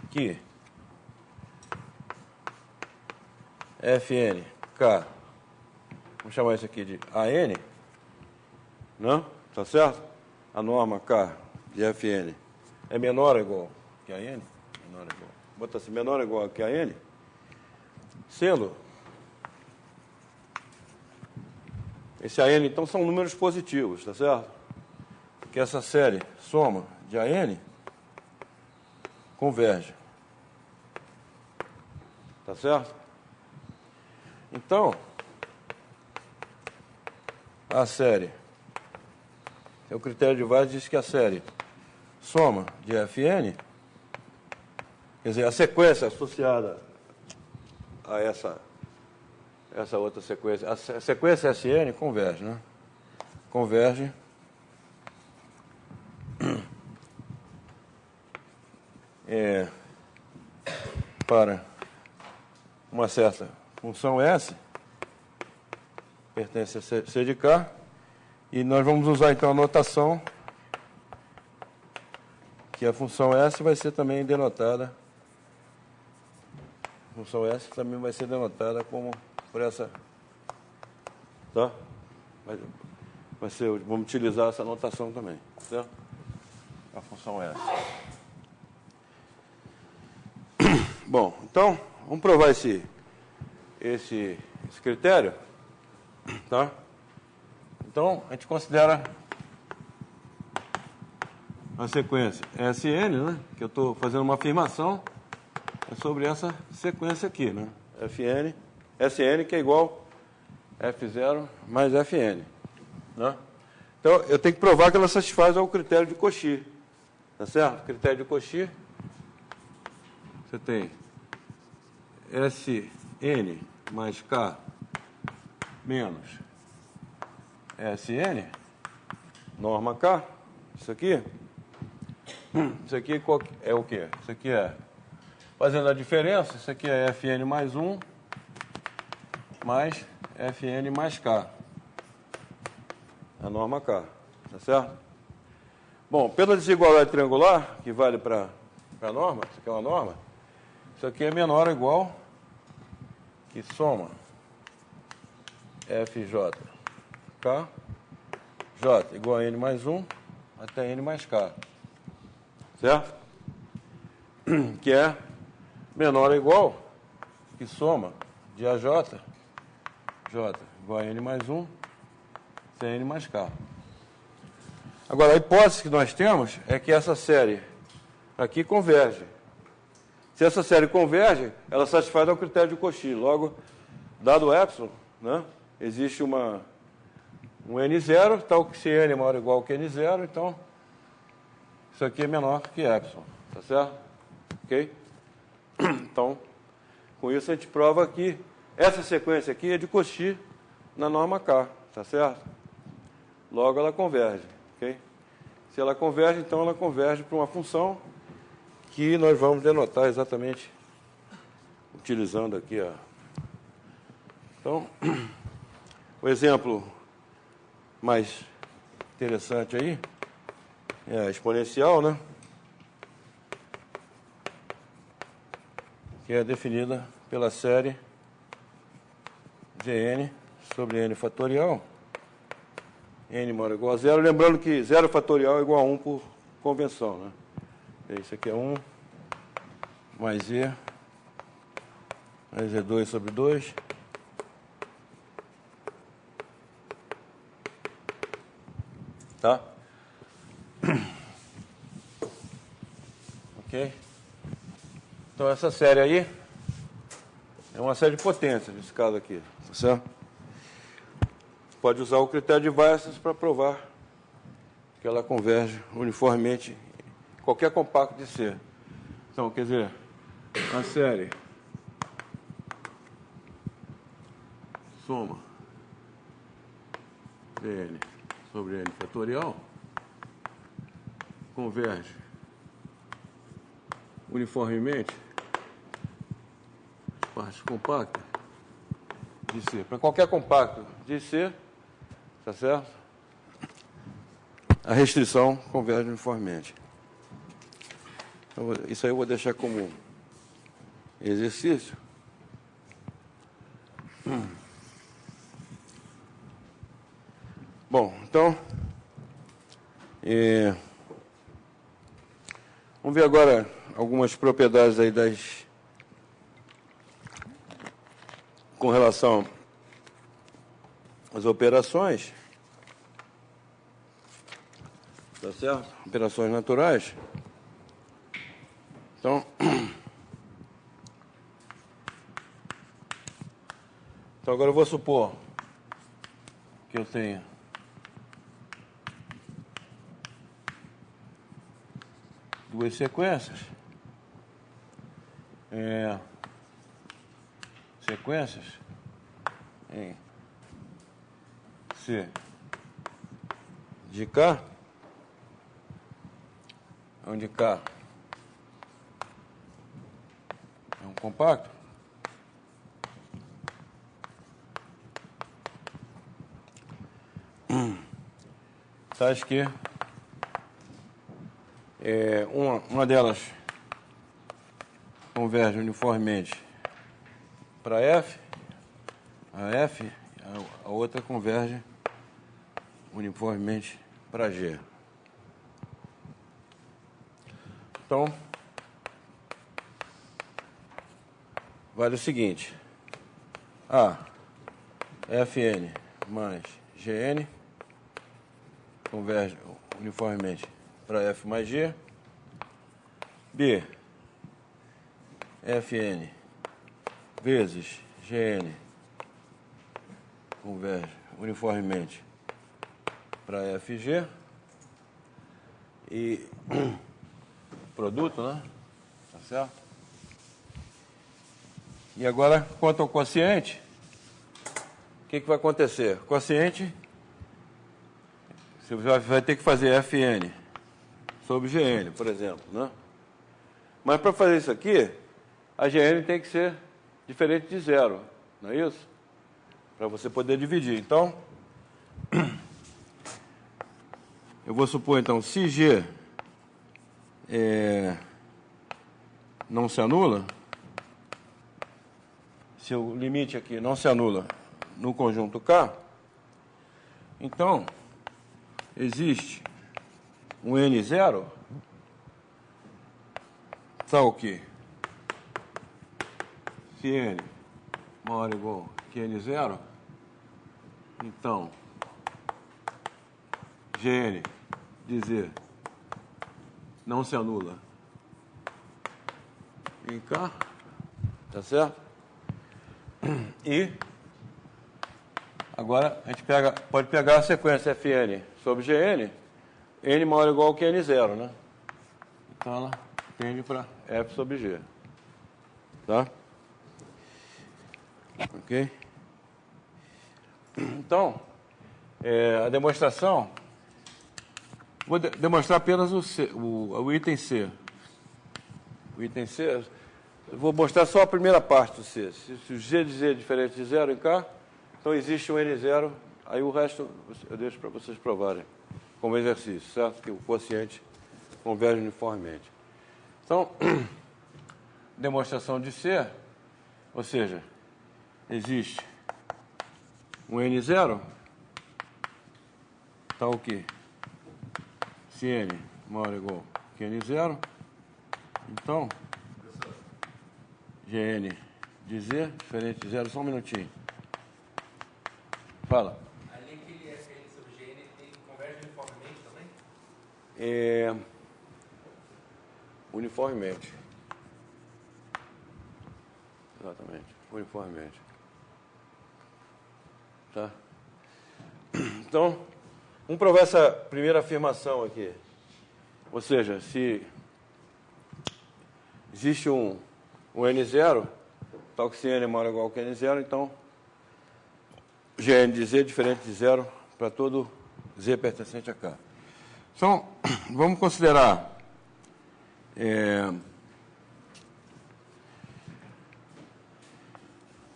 que Fn, K, vamos chamar isso aqui de AN, não? Tá certo? A norma K de Fn é menor ou igual que a N? Menor ou igual. Bota assim, menor ou igual que a N, sendo esse AN, então, são números positivos, tá certo? Porque essa série soma de AN converge. Tá certo? Então, a série, o critério de Weiss diz que a série soma de Fn, quer dizer, a sequência associada a essa outra sequência, a sequência Sn converge, né? Converge para uma certa função S, pertence a C de K, e nós vamos usar então a notação que a função S vai ser também denotada, a função S também vai ser denotada como por essa, tá? Vai ser, vamos utilizar essa notação também, certo? A função S. Bom, então, vamos provar esse critério, tá? Então, a gente considera a sequência Sn, né? Que eu estou fazendo uma afirmação sobre essa sequência aqui, né? Sn, que é igual F0 mais Fn, né? Então, eu tenho que provar que ela satisfaz ao critério de Cauchy, tá certo? O critério de Cauchy, você tem Sn mais K menos Sn, norma K, isso aqui é o quê? Isso aqui é, fazendo a diferença, isso aqui é Fn mais 1 mais Fn mais K, a norma K, tá certo? Bom, pela desigualdade triangular, que vale para a norma, isso aqui é uma norma, isso aqui é menor ou igual que soma Fj K, J igual a N mais 1 até N mais K, certo? Que é menor ou igual que soma de AJ, J igual a N mais 1 até N mais K. Agora, a hipótese que nós temos é que essa série aqui converge. Se essa série converge, ela satisfaz ao critério de Cauchy. Logo, dado o epsilon, né, existe um N0, tal que se N é maior ou igual que N0, então isso aqui é menor que epsilon, tá certo? Ok? Então, com isso a gente prova que essa sequência aqui é de Cauchy na norma K, tá certo? Logo ela converge, ok? Se ela converge, então ela converge para uma função que nós vamos denotar exatamente utilizando aqui a... Então, o exemplo mais interessante aí é a exponencial, né? Que é definida pela série Gn sobre n fatorial, n maior ou igual a zero. Lembrando que 0 fatorial é igual a 1 por convenção, né? Isso aqui é 1 mais E mais E2 sobre 2. Tá? Ok? Então, essa série aí é uma série de potências, nesse caso aqui. Tá certo? Pode usar o critério de Weiss para provar que ela converge uniformemente em qualquer compacto de C. Então, quer dizer, a série soma N sobre N fatorial converge uniformemente as partes compactas de C. Para qualquer compacto de C, tá certo? A restrição converge uniformemente. Então, isso aí eu vou deixar como exercício. Bom, então, vamos ver agora algumas propriedades aí com relação às operações, tá certo? Operações naturais. Então, agora eu vou supor que eu tenha duas sequências. Sequências em C de K, onde K é um compacto, tais que uma delas converge uniformemente para F, a outra converge uniformemente para G. Então, vale o seguinte: A, Fn mais Gn converge uniformemente para F mais G. B, Fn vezes Gn converge uniformemente para Fg. E produto, né? Tá certo? E agora, quanto ao quociente, o que vai acontecer? Quociente, você vai ter que fazer Fn sobre Gn, por exemplo, né? Mas para fazer isso aqui, a Gn tem que ser diferente de zero, não é isso? Para você poder dividir. Então, eu vou supor, então, se G não se anula, se o limite aqui não se anula no conjunto K, então, existe um N0 tal que se N maior ou igual que N0, então Gn dizer não se anula em K, tá certo? E agora a gente pode pegar a sequência Fn sobre Gn, N maior ou igual que N0, né? Então ela tende para F sobre G. Tá? Ok? Então, a demonstração, vou demonstrar apenas o item C. O item C, eu vou mostrar só a primeira parte do C. Se o G dizer é diferente de zero em K, então existe um N0, aí o resto eu deixo para vocês provarem como exercício, certo? Que o quociente converge uniformemente. Então, demonstração de C, ou seja, existe um N0, tal que se N maior ou igual que N0, então, Gn de Z, diferente de zero, só um minutinho. Fala. Ali aquele Fn sobre Gn, ele converge uniformemente também? Uniformemente. Exatamente, uniformemente. Tá? Então, vamos provar essa primeira afirmação aqui. Ou seja, se existe um N0, tal que se N é maior ou igual que N0, então Gn de Z diferente de zero para todo Z pertencente a K. Então, vamos considerar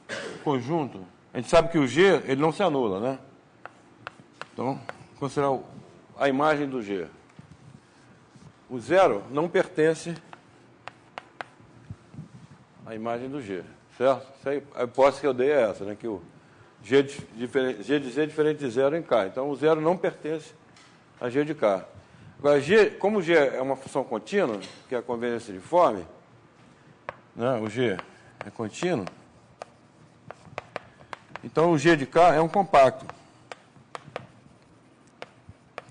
o conjunto. A gente sabe que o G ele não se anula, né? Então, considerar a imagem do G. O zero não pertence à imagem do G, certo? A hipótese que eu dei é essa, né? Que o G de Z é diferente de zero em K. Então, o zero não pertence a G de K. Agora, como o G é uma função contínua, que é a convergência uniforme, né? O G é contínuo, então o G de K é um compacto.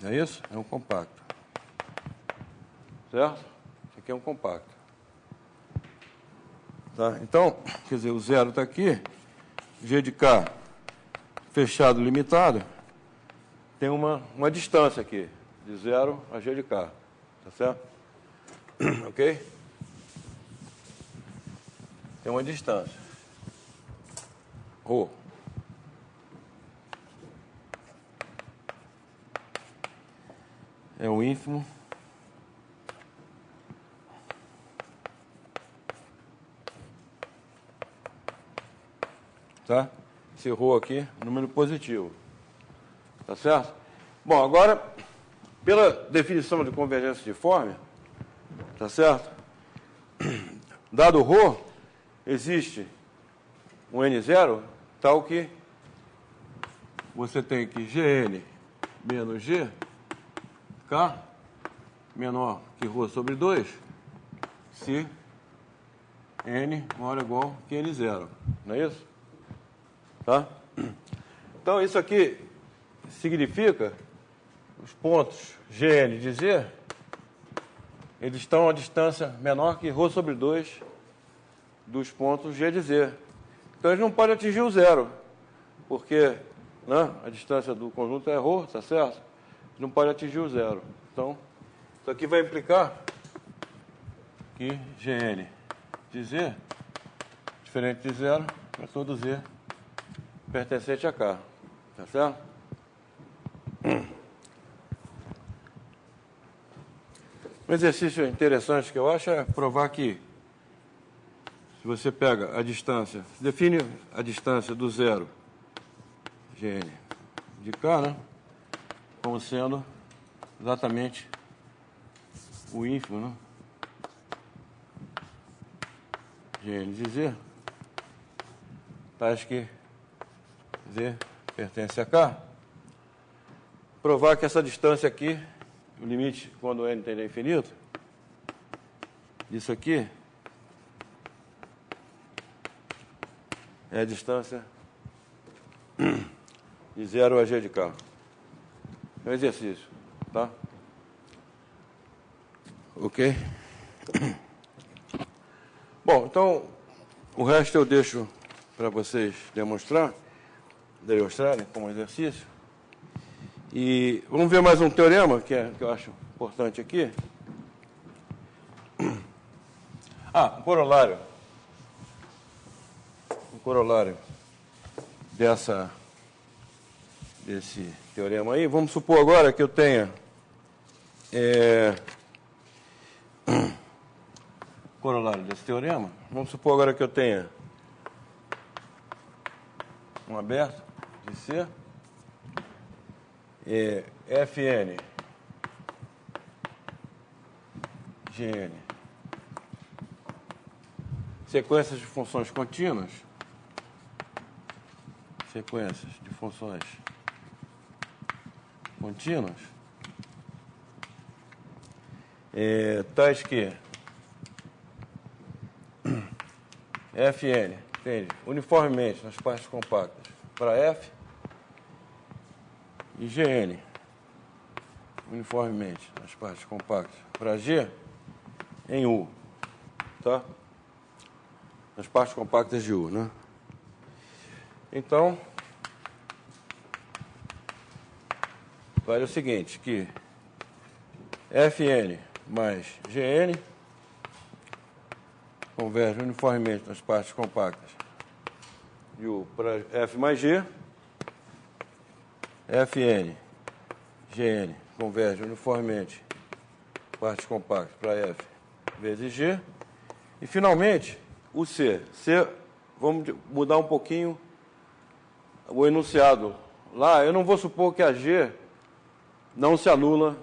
Não é isso? É um compacto. Certo? Isso aqui é um compacto. Tá? Então, quer dizer, o zero está aqui, G de K fechado, limitado, tem uma distância aqui, de 0 a G de K. Tá certo? Ok? Tem uma distância. Rho. É o ínfimo tá? Esse ρ aqui, número positivo. Tá certo? Bom, agora, pela definição de convergência uniforme, tá certo? Dado o ρ, existe um N0 tal que você tem que Gn menos G, K, menor que ρ sobre 2, se N maior ou igual que N0. Não é isso? Tá? Então, isso aqui significa os pontos Gn de Z, eles estão a distância menor que ρ sobre 2 dos pontos G de Z. Então, eles não podem atingir o zero, porque, né, a distância do conjunto é ρ, tá certo? Não pode atingir o zero. Então, isso aqui vai implicar que Gn de Z, diferente de zero, para todo Z pertencente a K. Tá certo? Um exercício interessante que eu acho é provar que, se você pega a distância, define a distância do zero, Gn de K, né, como sendo exatamente o ínfimo, né? Gn de Z, tais que Z pertence a K. Provar que essa distância aqui, o limite quando n tende a infinito, isso aqui é a distância de 0 a G de K. É um exercício, tá? Ok? Bom, então, o resto eu deixo para vocês demonstrarem como exercício. E vamos ver mais um teorema, que eu acho importante aqui. Um corolário. Um corolário desse teorema aí. Vamos supor agora que eu tenha corolário desse teorema. Vamos supor agora que eu tenha um aberto de C, Fn Gn, sequências de funções contínuas, tais que Fn tende uniformemente nas partes compactas para F e Gn uniformemente nas partes compactas para G em U, tá? Nas partes compactas de U, né? Então, vale o seguinte, que Fn mais Gn converge uniformemente nas partes compactas de U para F mais G, Fn, Gn converge uniformemente partes compactas para F vezes G. E, finalmente, o C. Vamos mudar um pouquinho o enunciado. Lá, eu não vou supor que a G não se anula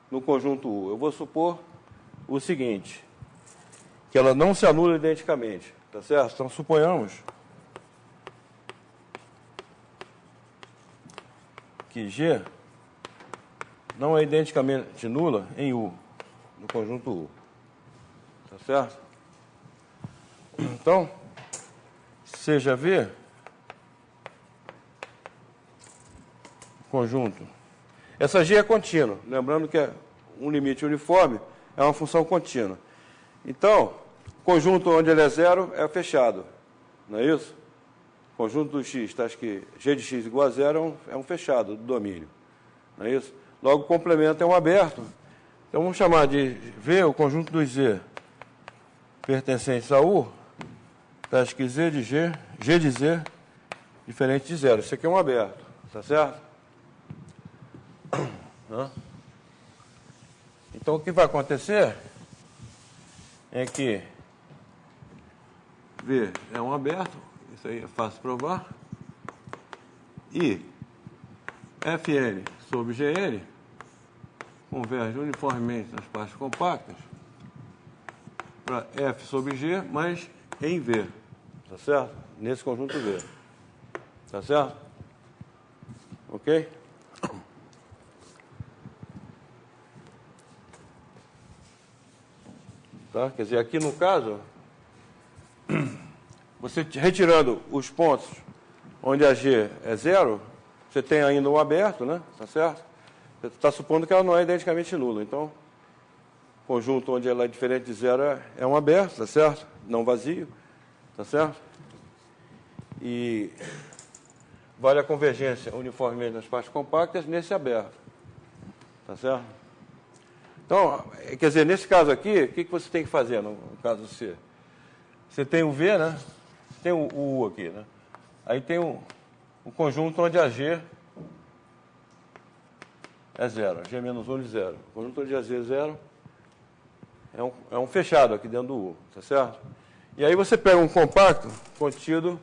no conjunto U. Eu vou supor o seguinte, que ela não se anula identicamente, tá certo? Então, suponhamos que G não é identicamente nula em U, no conjunto U. Tá certo? Então, seja V conjunto. Essa G é contínua, lembrando que um limite uniforme é uma função contínua. Então, conjunto onde ele é zero é fechado, não é isso? Conjunto do x, está que G de x igual a zero é um fechado do domínio, não é isso? Logo, o complemento é um aberto. Então, vamos chamar de V o conjunto dos Z pertencentes a U, está que Z de G, G de Z, diferente de zero. Isso aqui é um aberto, está certo? Então, o que vai acontecer é que V é um aberto, isso aí é fácil de provar, e Fn sobre Gn converge uniformemente nas partes compactas para F sobre G, mas em V, tá certo? Nesse conjunto V, tá certo? Ok? Tá? Quer dizer, aqui no caso, você retirando os pontos onde a G é zero, você tem ainda um aberto, né? Tá certo? Você está supondo que ela não é identicamente nula. Então, conjunto onde ela é diferente de zero é um aberto, tá certo? Não vazio, tá certo? E vale a convergência uniformemente nas partes compactas nesse aberto, tá certo? Então, quer dizer, nesse caso aqui, o que você tem que fazer no caso C? Você tem o V, né? Tem o U aqui, né? Aí tem o conjunto onde a G é zero, G menos 1 de zero. O conjunto onde a G é zero é um fechado aqui dentro do U, tá certo? E aí você pega um compacto contido,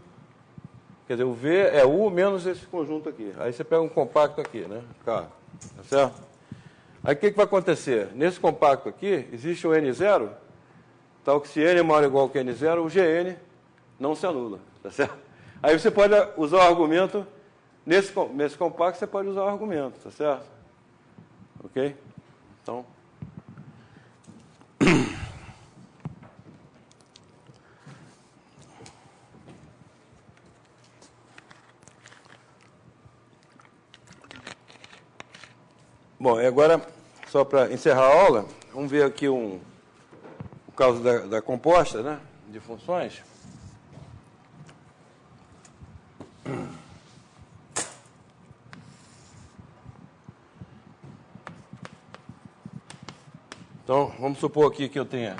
quer dizer, o V é U menos esse conjunto aqui. Aí você pega um compacto aqui, né? K, tá certo? Aí o que vai acontecer? Nesse compacto aqui, existe o N0, tal que se N é maior ou igual que N0, o Gn não se anula, tá certo? Aí você pode usar o argumento, nesse compacto você pode usar o argumento, tá certo? Ok? Então... Bom, e agora, só para encerrar a aula, vamos ver aqui o caso da composta, né, de funções. Então, vamos supor aqui que eu tenha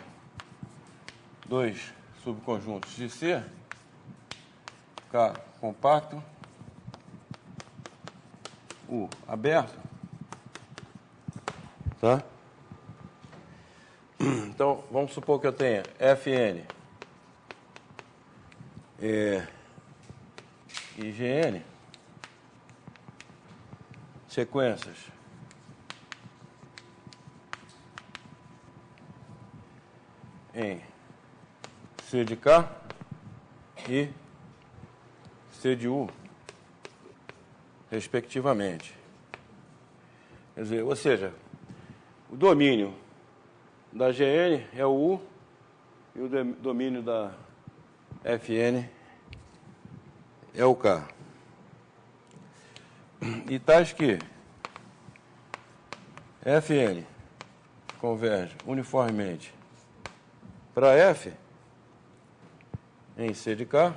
dois subconjuntos de C, K compacto, U aberto, tá? Então, vamos supor que eu tenha Fn e Gn, sequências em C de K e C de U, respectivamente. Quer dizer, ou seja, o domínio da Gn é o U e o domínio da Fn é o K. E tais que Fn converge uniformemente para F em C de K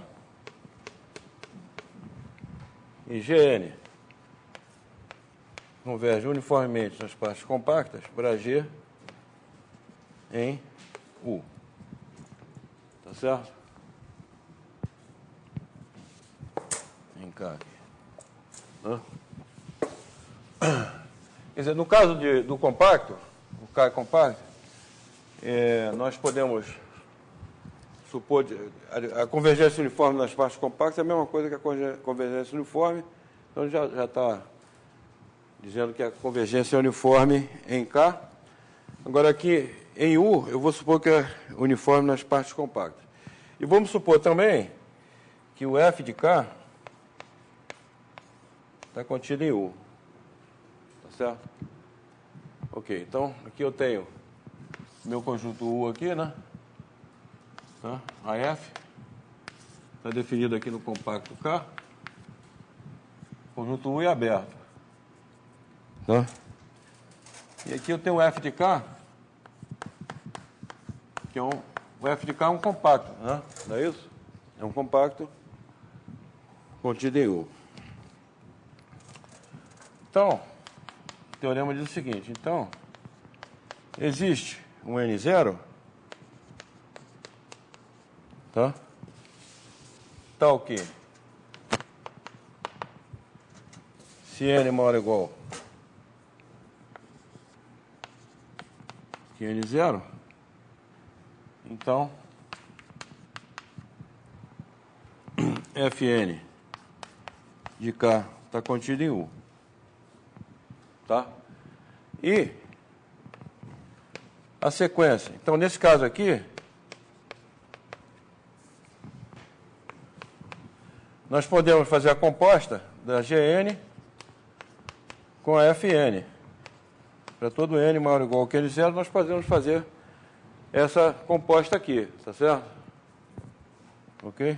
e Gn converge uniformemente nas partes compactas para G em U. Tá certo? Em K aqui. Quer dizer, no caso do compacto, o K compacto, nós podemos supor a convergência uniforme nas partes compactas é a mesma coisa que a convergência uniforme, então já está dizendo que a convergência é uniforme em K. Agora aqui em U, eu vou supor que é uniforme nas partes compactas. E vamos supor também que o F de K está contido em U. Tá certo? Ok, então aqui eu tenho meu conjunto U aqui, né? Tá? A F está definido aqui no compacto K. Conjunto U é aberto. Tá? E aqui eu tenho o F de K, que é o F de K é um compacto, né? Não é isso? É um compacto contido em U. Então, o teorema diz o seguinte, então, existe um N0, tá? Tal que, se N maior ou igual que N0, então, Fn de K está contido em U. Tá? E a sequência. Então, nesse caso aqui, nós podemos fazer a composta da Gn com a Fn. Para todo n maior ou igual que N0, nós podemos fazer essa composta aqui, tá certo? Ok?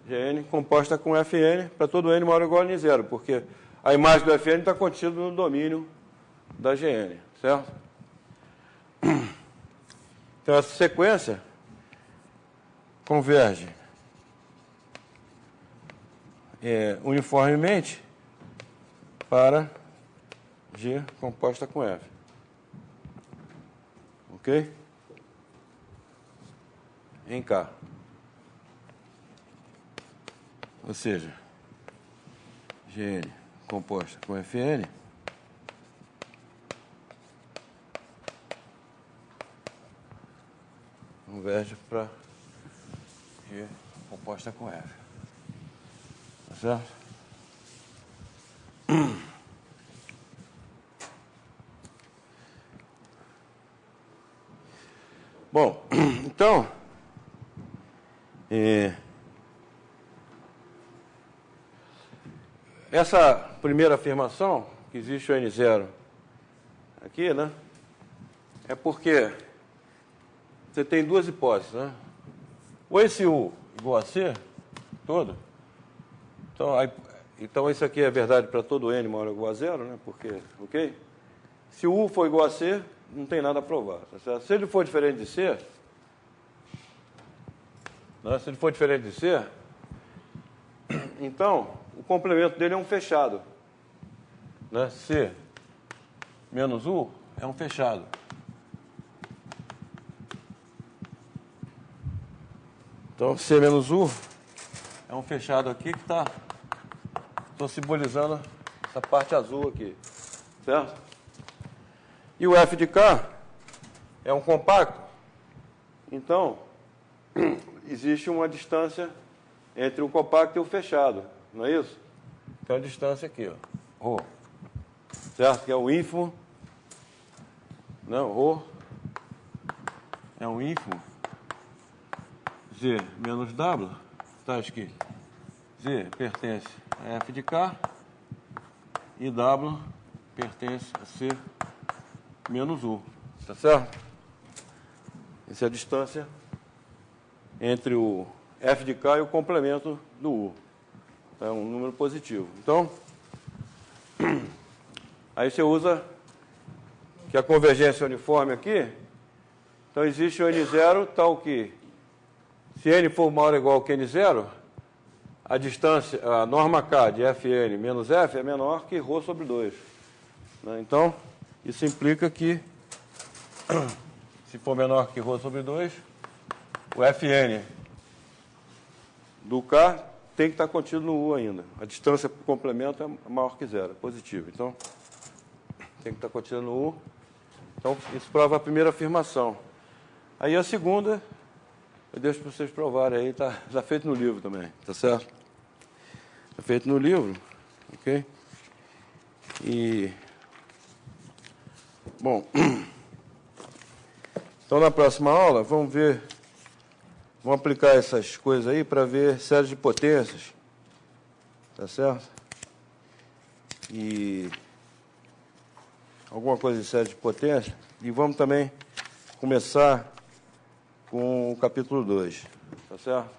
Gn composta com Fn para todo n maior ou igual a N0, porque a imagem do Fn está contida no domínio da Gn, certo? Então, essa sequência converge uniformemente para G composta com F. Ok? Em K. Ou seja, Gn composta com Fn converge para G composta com F. Tá certo? Bom, então, essa primeira afirmação, que existe o N0 aqui, né? É porque você tem duas hipóteses, né? Ou esse U igual a C, todo. Então isso aqui é verdade para todo N maior ou igual a zero, né? Porque, ok? Se o U for igual a C, não tem nada a provar, tá certo? Se ele for diferente de C, né? Se ele for diferente de C, então o complemento dele é um fechado, né? C menos U é um fechado. Então, C menos U é um fechado aqui que estou simbolizando essa parte azul aqui, certo? E o F de K é um compacto, então existe uma distância entre o compacto e o fechado, não é isso? Então a distância aqui, ó, ρ, certo? Que é o ínfimo, não, ρ é um ínfimo Z menos W, está escrito Z pertence a F de K e W pertence a C menos U, tá certo? Essa é a distância entre o F de K e o complemento do U. É um número positivo. Então, aí você usa que a convergência uniforme aqui, então existe o N0 tal que, se N for maior ou igual que N0, a distância, a norma K de Fn menos F é menor que ρ sobre 2. Né? Então, isso implica que, se for menor que ρ sobre 2, o Fn do K tem que estar contido no U ainda. A distância para o complemento é maior que zero, é positivo. Então, tem que estar contido no U. Então, isso prova a primeira afirmação. Aí a segunda, eu deixo para vocês provarem aí, está feito no livro também, tá certo? Está feito no livro, ok? E, bom, então na próxima aula vamos aplicar essas coisas aí para ver séries de potências, tá certo? E alguma coisa de série de potência. E vamos também começar com o capítulo 2, tá certo?